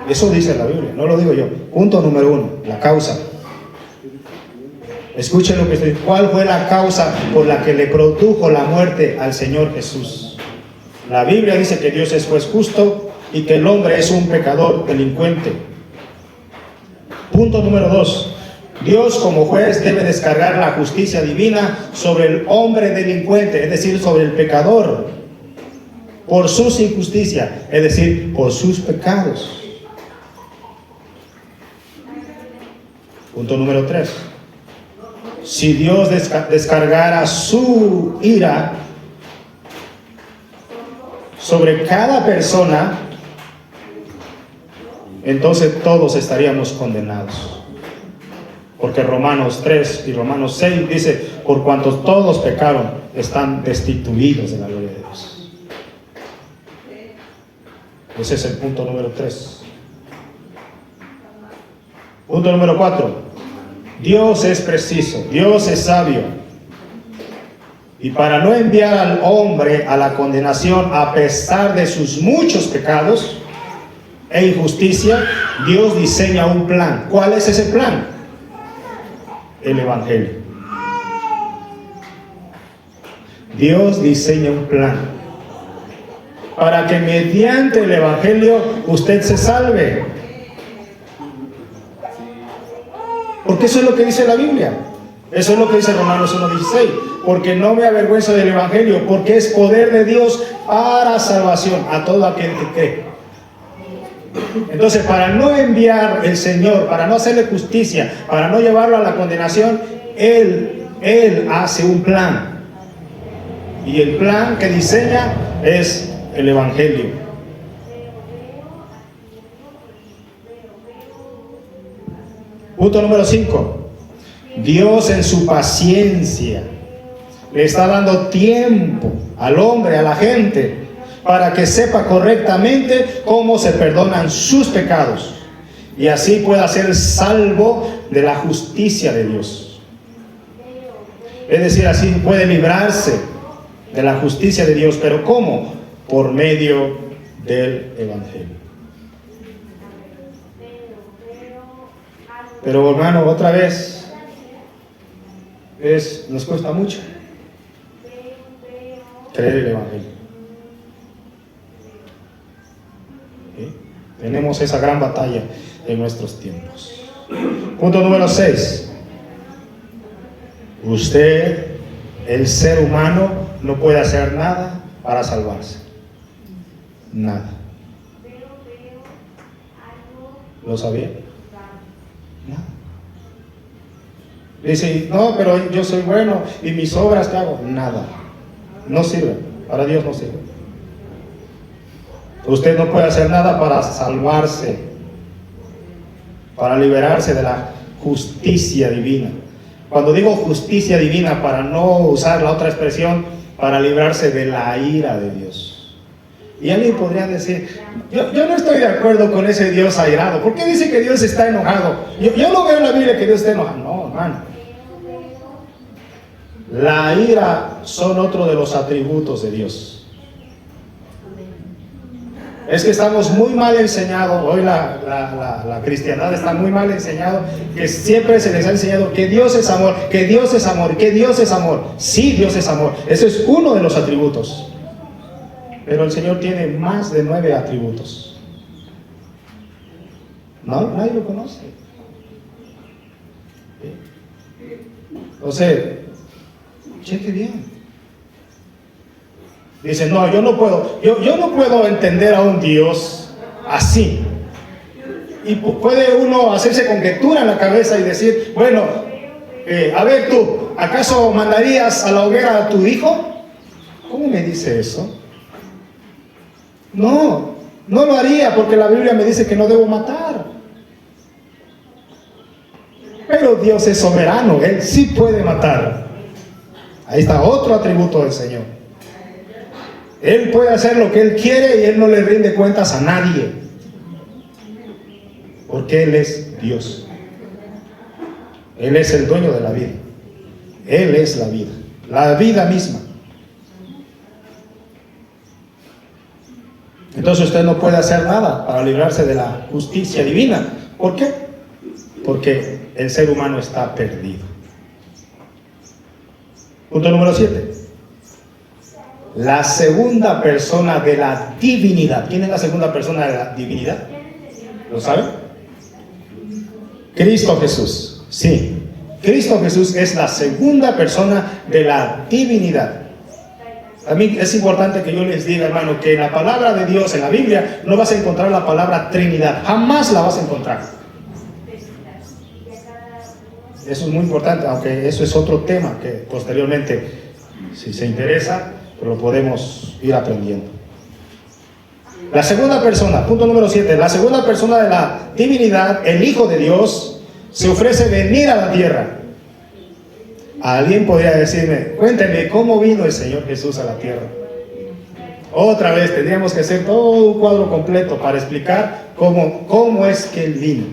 Eso dice la Biblia, no lo digo yo. Punto número 1, la causa. Escuchen lo que estoy. ¿Cuál fue la causa por la que le produjo la muerte al Señor Jesús? La Biblia dice que Dios es juez justo y que el hombre es un pecador, delincuente. Punto número 2. Dios como juez debe descargar la justicia divina sobre el hombre delincuente, es decir, sobre el pecador, por sus injusticias, es decir, por sus pecados. Punto número 3. Si Dios descargara su ira sobre cada persona, entonces todos estaríamos condenados. Porque Romanos 3 y Romanos 6 dice, por cuanto todos pecaron, están destituidos de la gloria de Dios. Ese es el punto número 3. Punto número 4. Dios es preciso, Dios es sabio. Y para no enviar al hombre a la condenación a pesar de sus muchos pecados e injusticia, Dios diseña un plan. ¿Cuál es ese plan? El Evangelio. Dios diseña un plan para que mediante el Evangelio usted se salve. Porque eso es lo que dice la Biblia. Eso es lo que dice Romanos 1:16. Porque no me avergüenzo del Evangelio, porque es poder de Dios para salvación a todo aquel que cree. Entonces, para no enviar el Señor, para no hacerle justicia, para no llevarlo a la condenación, Él hace un plan. Y el plan que diseña es el Evangelio. Punto número 5. Dios en su paciencia le está dando tiempo al hombre, a la gente, para que sepa correctamente cómo se perdonan sus pecados y así pueda ser salvo de la justicia de Dios. Es decir, así puede librarse de la justicia de Dios. ¿Pero cómo? Por medio del Evangelio. Pero hermano, otra vez, nos cuesta mucho creer el Evangelio. ¿Sí? Tenemos esa gran batalla en nuestros tiempos. Punto número 6. Usted, el ser humano, no puede hacer nada para salvarse. Nada. ¿Lo sabía? Nada. Dice, no, pero yo soy bueno y mis obras que hago, nada. No sirve. Para Dios no sirve. Usted no puede hacer nada para salvarse, para liberarse de la justicia divina. Cuando digo justicia divina, para no usar la otra expresión, para librarse de la ira de Dios. Y alguien podría decir, yo no estoy de acuerdo con ese Dios airado. ¿Por qué dice que Dios está enojado? Yo no veo en la Biblia que Dios esté enojado. No, hermano. La ira son otro de los atributos de Dios. Es que estamos muy mal enseñados. Hoy la cristiandad está muy mal enseñado, que siempre se les ha enseñado que Dios es amor, que Dios es amor, que Dios es amor. Sí, Dios es amor. Ese es uno de los atributos. Pero el Señor tiene más de 9 atributos. No, nadie lo conoce. Entonces, cheque bien. Dice, no, yo no puedo entender a un Dios así. Y puede uno hacerse conjetura en la cabeza y decir, bueno, a ver tú, ¿acaso mandarías a la hoguera a tu hijo? ¿Cómo me dice eso? No lo haría porque la Biblia me dice que no debo matar. Pero Dios es soberano, Él sí puede matar. Ahí está otro atributo del Señor. Él puede hacer lo que Él quiere y Él no le rinde cuentas a nadie. Porque Él es Dios. Él es el dueño de la vida. Él es la vida misma. Entonces usted no puede hacer nada para librarse de la justicia divina. ¿Por qué? Porque el ser humano está perdido. Punto número 7. La segunda persona de la divinidad. ¿Quién es la segunda persona de la divinidad? ¿Lo saben? Cristo Jesús. Sí. Cristo Jesús es la segunda persona de la divinidad. A mí es importante que yo les diga, hermano, que en la palabra de Dios, en la Biblia, no vas a encontrar la palabra Trinidad. Jamás la vas a encontrar. Eso es muy importante, aunque eso es otro tema que posteriormente, si se interesa, pues lo podemos ir aprendiendo. La segunda persona, punto número 7, la segunda persona de la divinidad, el Hijo de Dios, se ofrece venir a la tierra. Alguien podría decirme, cuénteme, ¿cómo vino el Señor Jesús a la tierra? Otra vez, tendríamos que hacer todo un cuadro completo para explicar cómo es que Él vino.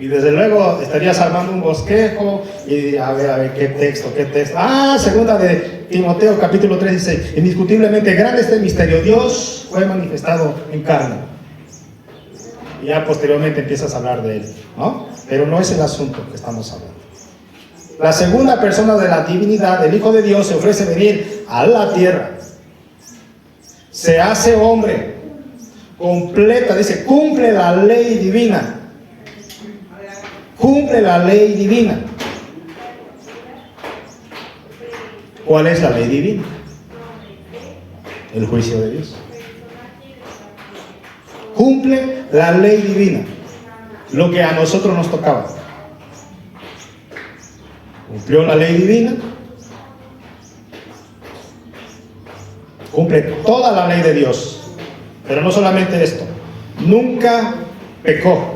Y desde luego estarías armando un bosquejo y a ver, qué texto. Segunda de Timoteo, capítulo 3, dice: indiscutiblemente grande es el misterio, Dios fue manifestado en carne. Y ya posteriormente empiezas a hablar de Él, ¿no? Pero no es el asunto que estamos hablando. La segunda persona de la divinidad, el Hijo de Dios, se ofrece venir a la tierra. Se hace hombre, completa, dice, cumple la ley divina. Cumple la ley divina. ¿Cuál es la ley divina? El juicio de Dios. Cumple la ley divina, lo que a nosotros nos tocaba. Cumplió la ley divina, cumple toda la ley de Dios. Pero no solamente esto, nunca pecó.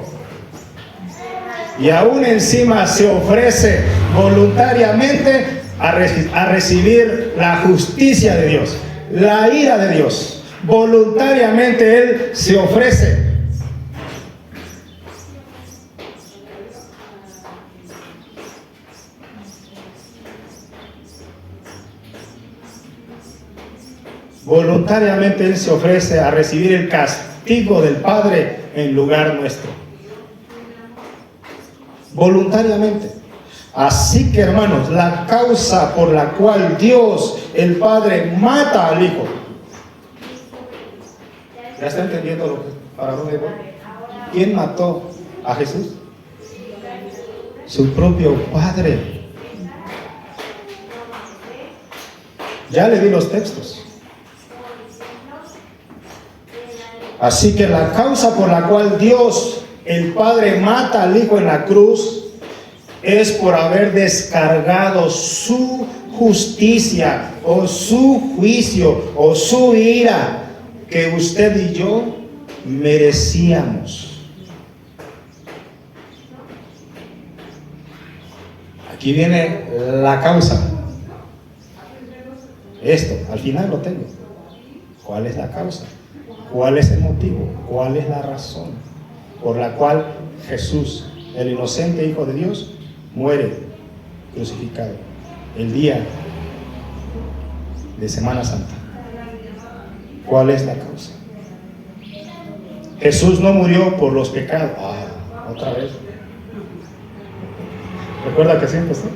Y aún encima se ofrece voluntariamente a recibir la justicia de Dios, la ira de Dios. Voluntariamente Él se ofrece. Voluntariamente Él se ofrece a recibir el castigo del Padre en lugar nuestro. Voluntariamente. Así que, hermanos, la causa por la cual Dios, el Padre, mata al Hijo. ¿Ya está entendiendo para dónde voy? ¿Quién mató a Jesús? Su propio Padre. Ya le di los textos. Así que la causa por la cual Dios, el Padre, mata al Hijo en la cruz es por haber descargado su justicia o su juicio o su ira que usted y yo merecíamos. Aquí viene la causa. Esto, al final lo tengo. ¿Cuál es la causa? ¿Cuál es el motivo? ¿Cuál es la razón por la cual Jesús, el inocente Hijo de Dios, muere crucificado el día de Semana Santa? ¿Cuál es la causa? Jesús no murió por los pecados. Otra vez. ¿Recuerda que siempre está?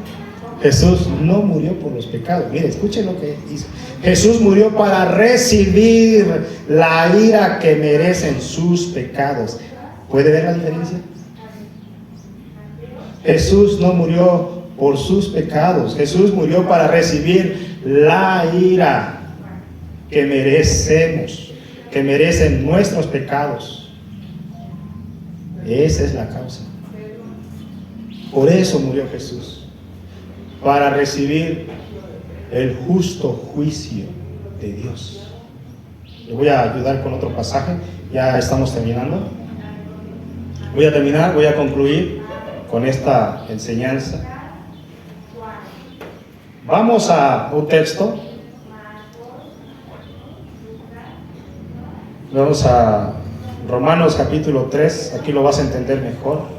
Jesús no murió por los pecados. Mire, escuche lo que hizo. Jesús murió para recibir la ira que merecen sus pecados. ¿Puede ver la diferencia? Jesús no murió por sus pecados. Jesús murió para recibir la ira que merecemos, que merecen nuestros pecados. Esa es la causa. Por eso murió Jesús. Para recibir el justo juicio de Dios. Le voy a ayudar con otro pasaje. Ya estamos terminando. Voy a concluir con esta enseñanza. Vamos a un texto. Vamos a Romanos capítulo 3. Aquí lo vas a entender mejor.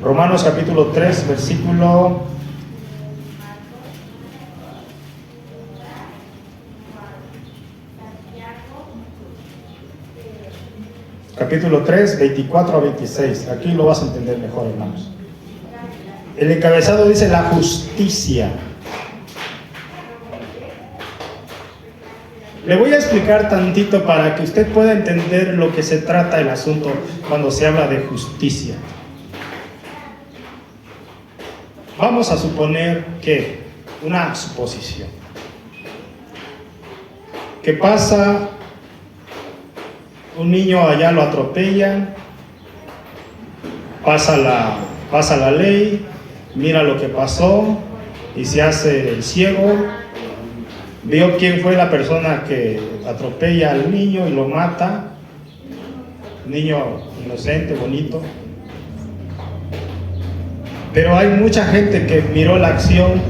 Romanos capítulo 3, versículo 24 a 26. Aquí lo vas a entender mejor, hermanos. El encabezado dice la justicia. Le voy a explicar tantito para que usted pueda entender lo que se trata el asunto cuando se habla de justicia. Vamos a suponer que, una suposición, que pasa un niño allá, lo atropellan, pasa la ley, mira lo que pasó y se hace el ciego, vio quién fue la persona que atropella al niño y lo mata, niño inocente, bonito. Pero hay mucha gente que miró la acción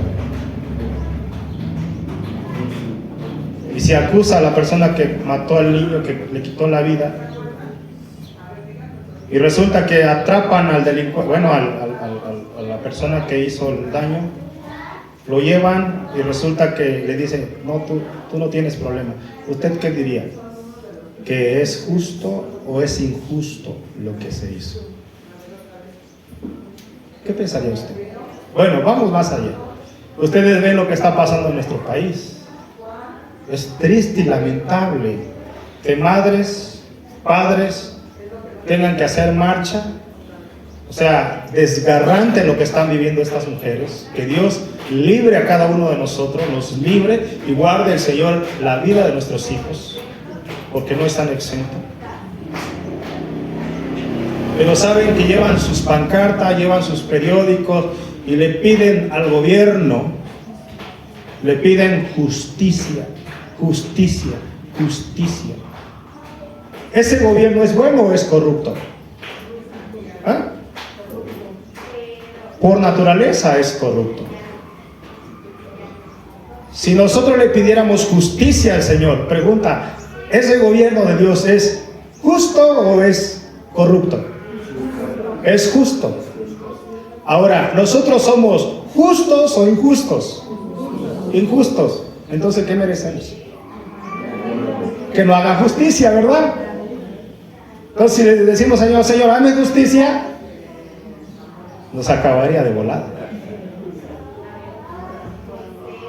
y se acusa a la persona que mató al niño, que le quitó la vida, y resulta que atrapan al delincuente, bueno, a la persona que hizo el daño, lo llevan y resulta que le dicen, no, tú no tienes problema. ¿Usted qué diría? ¿Que es justo o es injusto lo que se hizo? ¿Qué pensaría usted? Bueno, vamos más allá. Ustedes ven lo que está pasando en nuestro país. Es triste y lamentable que madres, padres tengan que hacer marcha. O sea, desgarrante lo que están viviendo estas mujeres. Que Dios libre a cada uno de nosotros, nos libre y guarde el Señor la vida de nuestros hijos, porque no están exentos. Pero saben que llevan sus pancartas, llevan sus periódicos y le piden al gobierno, le piden justicia, justicia, justicia. ¿Ese gobierno es bueno o es corrupto? ¿Ah? Por naturaleza es corrupto. Si nosotros le pidiéramos justicia al Señor, pregunta, ¿ese gobierno de Dios es justo o es corrupto? Es justo. Ahora, ¿nosotros somos justos o injustos? Injustos. Entonces, ¿qué merecemos? Que no haga justicia, ¿verdad? Entonces, si le decimos, Señor, Señor, hazme justicia, nos acabaría de volada.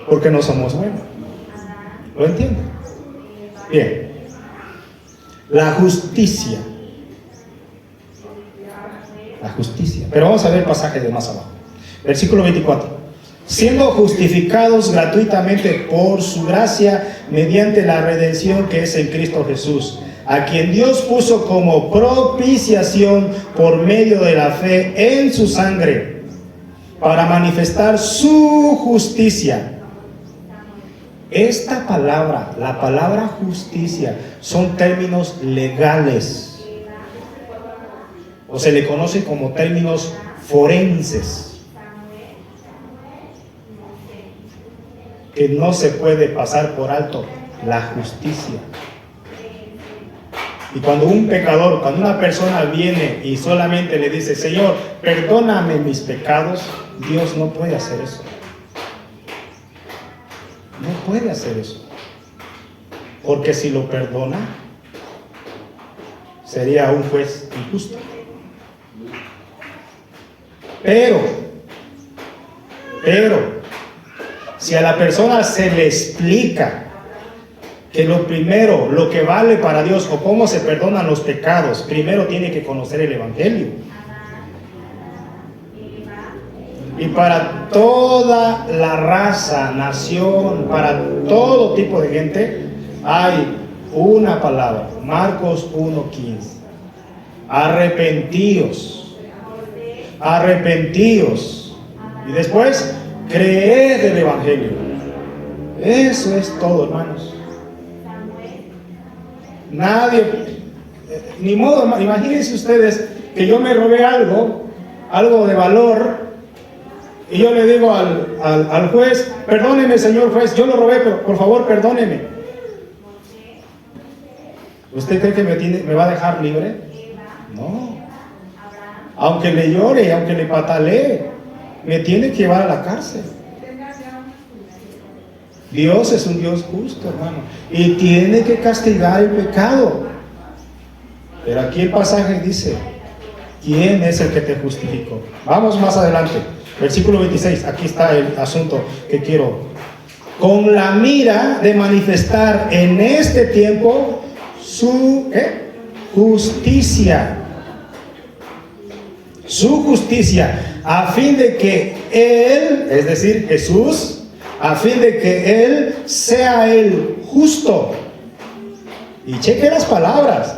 Porque no somos buenos. ¿Lo entienden? Bien. La justicia. La justicia. Pero vamos a ver el pasaje de más abajo. Versículo 24. Siendo justificados gratuitamente por su gracia mediante la redención que es en Cristo Jesús, a quien Dios puso como propiciación por medio de la fe en su sangre, para manifestar su justicia. Esta palabra, la palabra justicia, son términos legales, o se le conoce como términos forenses, que no se puede pasar por alto la justicia. Y cuando un pecador, cuando una persona viene y solamente le dice, Señor, perdóname mis pecados, Dios no puede hacer eso. No puede hacer eso. Porque si lo perdona, sería un juez injusto. Pero, si a la persona se le explica que lo primero, lo que vale para Dios o cómo se perdonan los pecados, primero tiene que conocer el Evangelio. Y para toda la raza, nación, para todo tipo de gente, hay una palabra, Marcos 1:15. Arrepentíos. Arrepentíos. Y después, creed el Evangelio. Eso es todo, hermanos. Nadie, ni modo, imagínense ustedes que yo me robé algo de valor, y yo le digo al juez, perdóneme señor juez, yo lo robé, pero por favor perdóneme. ¿Usted cree que me va a dejar libre? No. Aunque le llore, aunque le patalee, me tiene que llevar a la cárcel. Dios es un Dios justo, hermano, y tiene que castigar el pecado. Pero aquí el pasaje dice, ¿quién es el que te justificó? Vamos más adelante, versículo 26, aquí está el asunto que quiero. Con la mira de manifestar en este tiempo su justicia. Su justicia, a fin de que Él, es decir, Jesús, a fin de que Él sea el justo. Y cheque las palabras.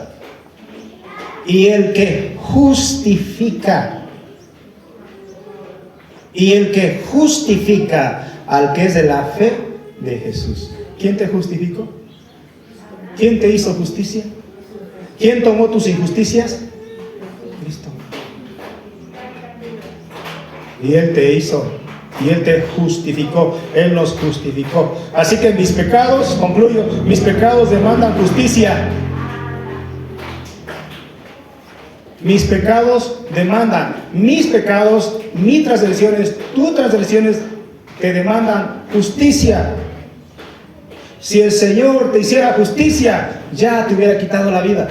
Y el que justifica. Y el que justifica al que es de la fe de Jesús. ¿Quién te justificó? ¿Quién te hizo justicia? ¿Quién tomó tus injusticias? Cristo. Y Él te hizo y Él te justificó, Él nos justificó. Así que mis pecados, concluyo, mis pecados demandan justicia. Mis pecados demandan, mis pecados, mis transgresiones, tus transgresiones te demandan justicia. Si el Señor te hiciera justicia, ya te hubiera quitado la vida.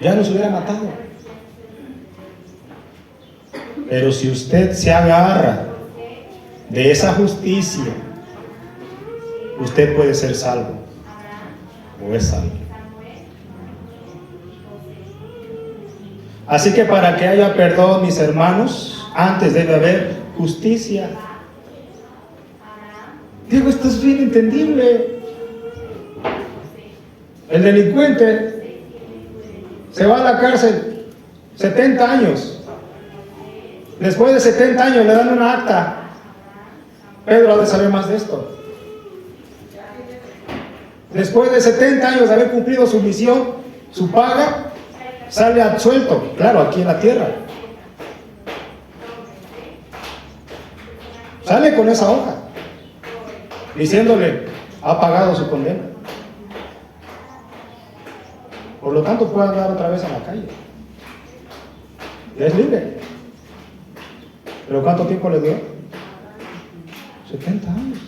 Ya nos hubiera matado. Pero si usted se agarra de esa justicia, usted puede ser salvo o es salvo. Así que para que haya perdón, mis hermanos, antes debe haber justicia. Digo, esto es bien entendible. El delincuente se va a la cárcel 70 años. Después de 70 años le dan una acta. Pedro ha de saber más de esto. Después de 70 años de haber cumplido su misión, su paga, sale absuelto, claro, aquí en la tierra. Sale con esa hoja, diciéndole, ha pagado su condena. Por lo tanto, puede andar otra vez a la calle. Ya es libre. ¿Pero cuánto tiempo le dio? 70 años.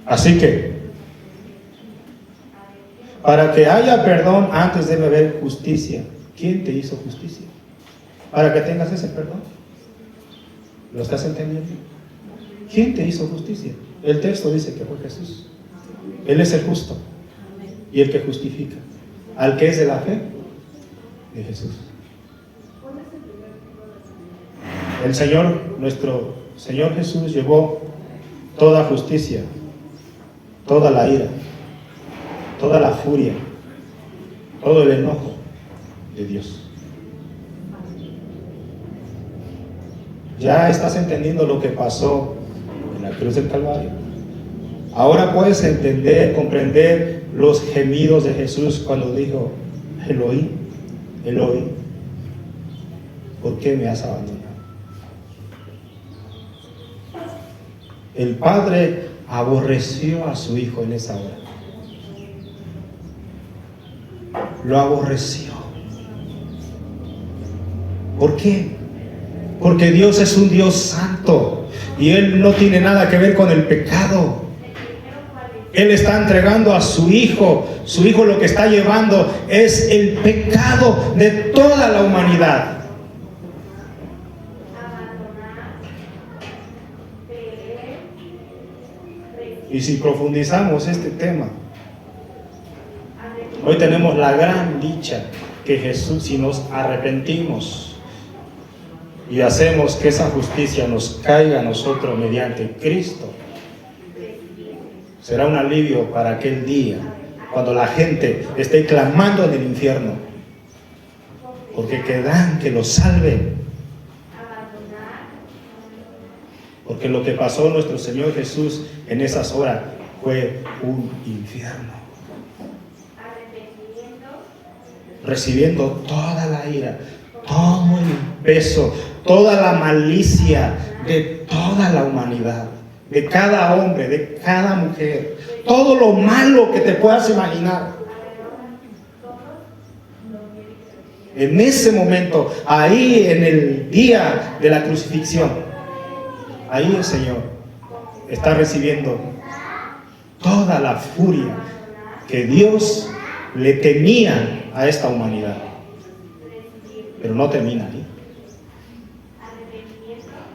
Así que, para que haya perdón, antes debe haber justicia. ¿Quién te hizo justicia? Para que tengas ese perdón. ¿Lo estás entendiendo? ¿Quién te hizo justicia? El texto dice que fue Jesús. Él es el justo y el que justifica al que es de la fe de Jesús. El Señor, nuestro Señor Jesús, llevó toda justicia, toda la ira, toda la furia, todo el enojo de Dios. ¿Ya estás entendiendo lo que pasó en la cruz del Calvario? Ahora puedes entender, comprender los gemidos de Jesús cuando dijo, Elohim, Elohim, ¿por qué me has abandonado? El Padre aborreció a su Hijo en esa hora. Lo aborreció. ¿Por qué? Porque Dios es un Dios santo y Él no tiene nada que ver con el pecado. Él está entregando a su Hijo. Su Hijo lo que está llevando es el pecado de toda la humanidad. Y si profundizamos este tema, hoy tenemos la gran dicha que Jesús, si nos arrepentimos y hacemos que esa justicia nos caiga a nosotros mediante Cristo, será un alivio para aquel día cuando la gente esté clamando en el infierno, porque querrán que los salven. Porque lo que pasó nuestro Señor Jesús en esas horas fue un infierno. Recibiendo toda la ira, todo el peso, toda la malicia de toda la humanidad, de cada hombre, de cada mujer, todo lo malo que te puedas imaginar. En ese momento, ahí en el día de la crucifixión, ahí el Señor está recibiendo toda la furia que Dios le temía a esta humanidad. Pero no termina ahí.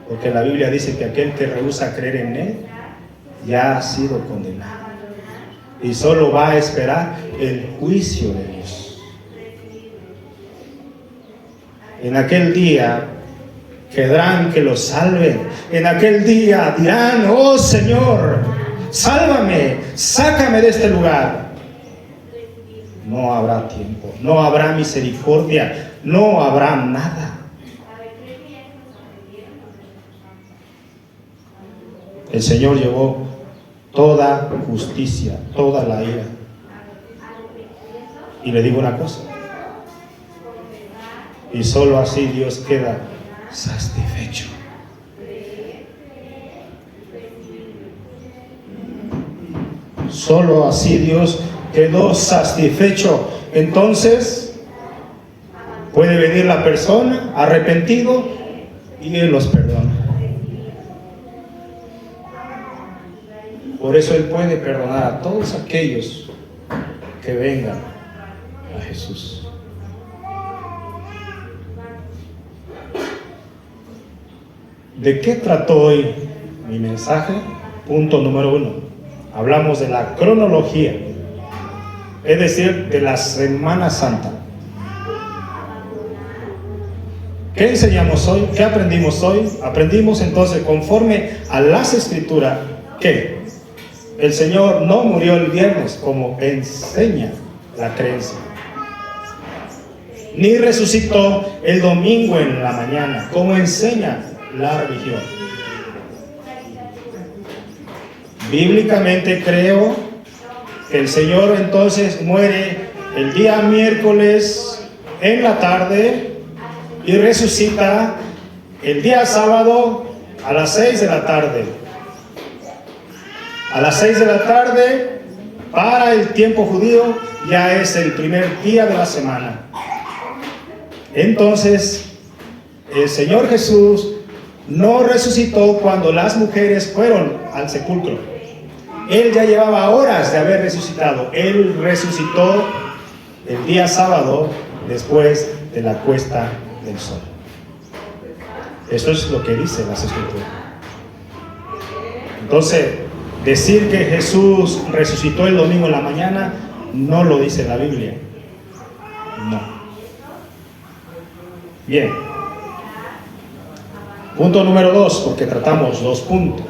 Porque la Biblia dice que aquel que rehúsa creer en Él ya ha sido condenado. Y solo va a esperar el juicio de Dios. En aquel día querrán que los salven. En aquel día dirán, oh Señor, sálvame, sácame de este lugar. No habrá tiempo, no habrá misericordia, no habrá nada. El Señor llevó toda justicia, toda la ira. Y le digo una cosa, y solo así Dios queda satisfecho. Solo así Dios quedó satisfecho. Entonces puede venir la persona arrepentido y Él los perdona. Por eso Él puede perdonar a todos aquellos que vengan a Jesús. ¿De qué trató hoy mi mensaje? Punto número 1. Hablamos de la cronología, es decir, de la Semana Santa. ¿Qué enseñamos hoy? ¿Qué aprendimos hoy? Aprendimos entonces, conforme a las Escrituras, que el Señor no murió el viernes como enseña la creencia, ni resucitó el domingo en la mañana como enseña la religión. Bíblicamente creo que el Señor entonces muere el día miércoles en la tarde y resucita el día sábado a las 6 de la tarde. A las 6 de la tarde, para el tiempo judío, ya es el primer día de la semana. Entonces, el Señor Jesús no resucitó cuando las mujeres fueron al sepulcro. Él ya llevaba horas de haber resucitado. Él resucitó el día sábado después de la puesta del sol. Eso es lo que dice las Escrituras. Entonces, decir que Jesús resucitó el domingo en la mañana no lo dice la Biblia. No. Bien. Punto número 2, porque tratamos 2 puntos.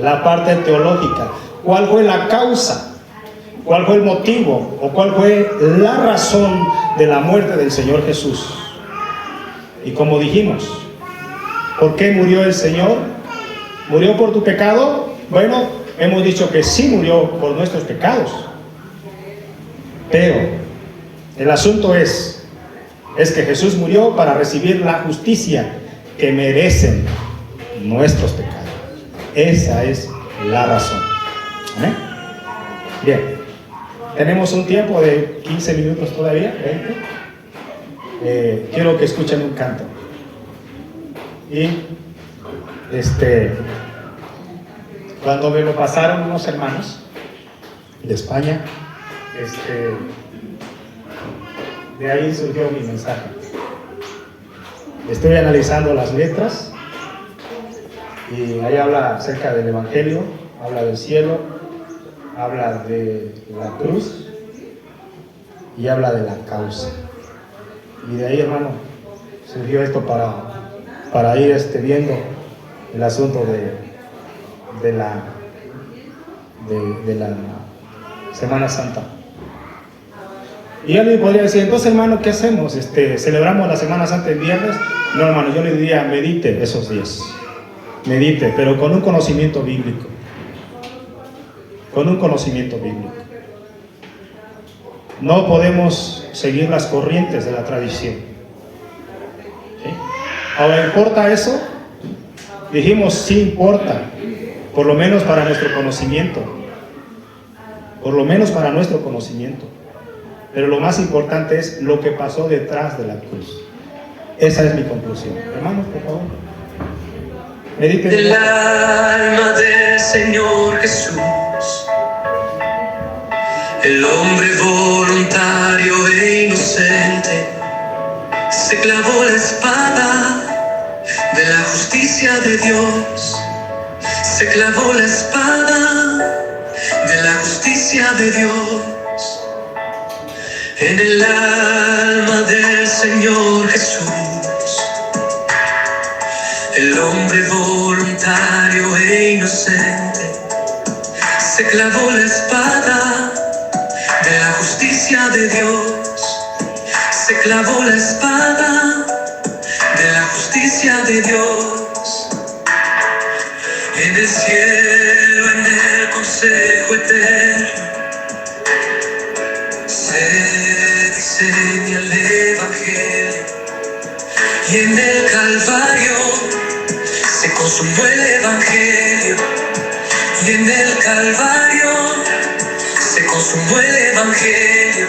La parte teológica. ¿Cuál fue la causa? ¿Cuál fue el motivo? ¿O cuál fue la razón de la muerte del Señor Jesús? Y como dijimos, ¿por qué murió el Señor? ¿Murió por tu pecado? Bueno, hemos dicho que sí murió por nuestros pecados. Pero el asunto es que Jesús murió para recibir la justicia que merecen nuestros pecados. Esa es la razón. ¿Amén? Bien. Tenemos un tiempo de 15 minutos todavía, 20. Quiero que escuchen un canto. Y cuando me lo pasaron unos hermanos de España, de ahí surgió mi mensaje. Estoy analizando las letras y ahí habla acerca del Evangelio, habla del cielo, habla de la cruz y habla de la causa. Y de ahí, hermano, surgió esto para ir viendo el asunto de la Semana Santa. Y alguien podría decir, entonces, hermano, ¿qué hacemos? ¿Celebramos la Semana Santa el viernes? No, hermano, yo le diría, medite esos días. Medite, pero con un conocimiento bíblico. Con un conocimiento bíblico. No podemos seguir las corrientes de la tradición. ¿Sí? Ahora, ¿importa eso? Dijimos, sí importa. Por lo menos para nuestro conocimiento. Por lo menos para nuestro conocimiento. Pero lo más importante es lo que pasó detrás de la cruz. Esa es mi conclusión. Hermanos, por favor. Mediten. El alma del Señor Jesús, el hombre voluntario e inocente, se clavó la espada de la justicia de Dios. Se clavó la espada de la justicia de Dios. En el alma del Señor Jesús, el hombre voluntario e inocente, se clavó la espada de la justicia de Dios. Se clavó la espada de la justicia de Dios. En el cielo, en el consejo eterno, se enseña el Evangelio. Y en el Calvario se consumó el Evangelio. Y en el Calvario se consumó el Evangelio.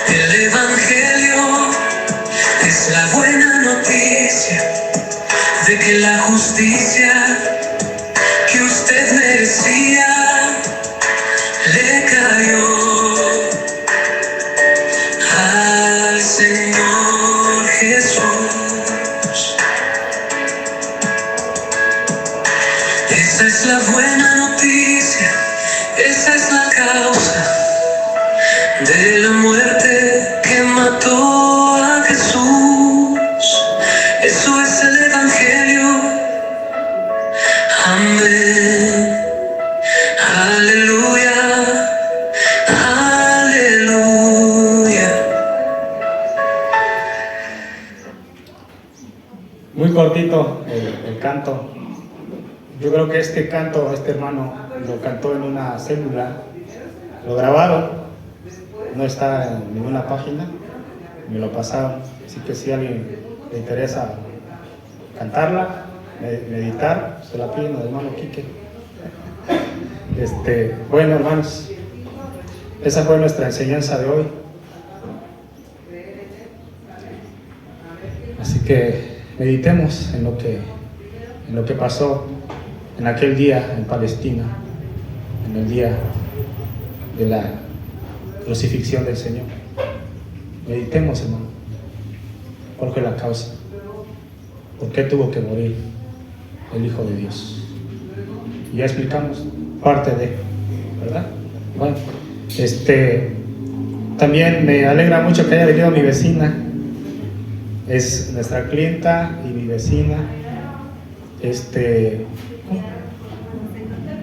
El Evangelio es la buena noticia de que la justicia que usted merecía le cayó al Señor Jesús. Esa es la buena noticia, esa es la causa de la muerte que mató a Jesús. Eso es el Evangelio. Amén. Aleluya. Aleluya. Muy cortito el canto. Yo creo que este canto, este hermano lo cantó en una célula, lo grabaron, no está en ninguna página, me lo pasaron. Así que si a alguien le interesa cantarla, meditar, se la piden al hermano Quique. Bueno, hermanos, esa fue nuestra enseñanza de hoy. Así que meditemos en lo que pasó en aquel día en Palestina, en el día de la crucifixión del Señor. Meditemos, hermano. ¿Cuál fue la causa? ¿Por qué tuvo que morir el Hijo de Dios? Y ya explicamos parte de, ¿verdad? Bueno, también me alegra mucho que haya venido mi vecina. Es nuestra clienta y mi vecina,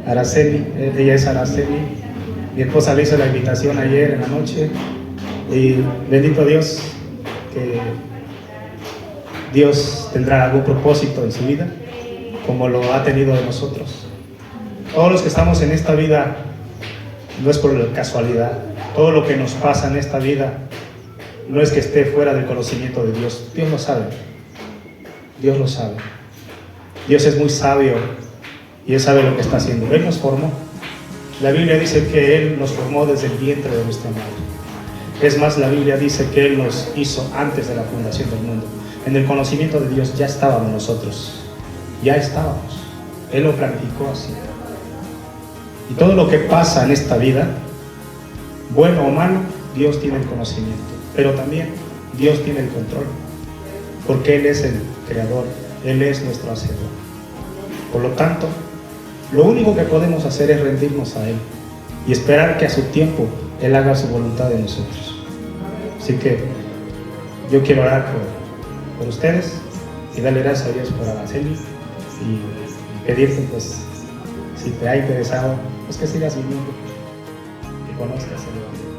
Araceli. Ella es Araceli. Mi esposa le hizo la invitación ayer en la noche. Y bendito Dios, que Dios tendrá algún propósito en su vida, como lo ha tenido de nosotros. Todos los que estamos en esta vida no es por casualidad. Todo lo que nos pasa en esta vida no es que esté fuera del conocimiento de Dios. Dios lo sabe. Dios lo sabe. Dios es muy sabio y Él sabe lo que está haciendo. Él nos formó. La Biblia dice que Él nos formó desde el vientre de nuestra madre. Es más, la Biblia dice que Él nos hizo antes de la fundación del mundo. En el conocimiento de Dios ya estábamos nosotros. Ya estábamos. Él lo planificó así. Y todo lo que pasa en esta vida, bueno o malo, Dios tiene el conocimiento. Pero también Dios tiene el control. Porque Él es el creador. Él es nuestro hacedor. Por lo tanto, lo único que podemos hacer es rendirnos a Él y esperar que a su tiempo Él haga su voluntad en nosotros. Así que yo quiero orar por ustedes y darle gracias a Dios por Araceli y pedirte, pues, si te ha interesado, pues que sigas viniendo, que conozcas el Evangelio.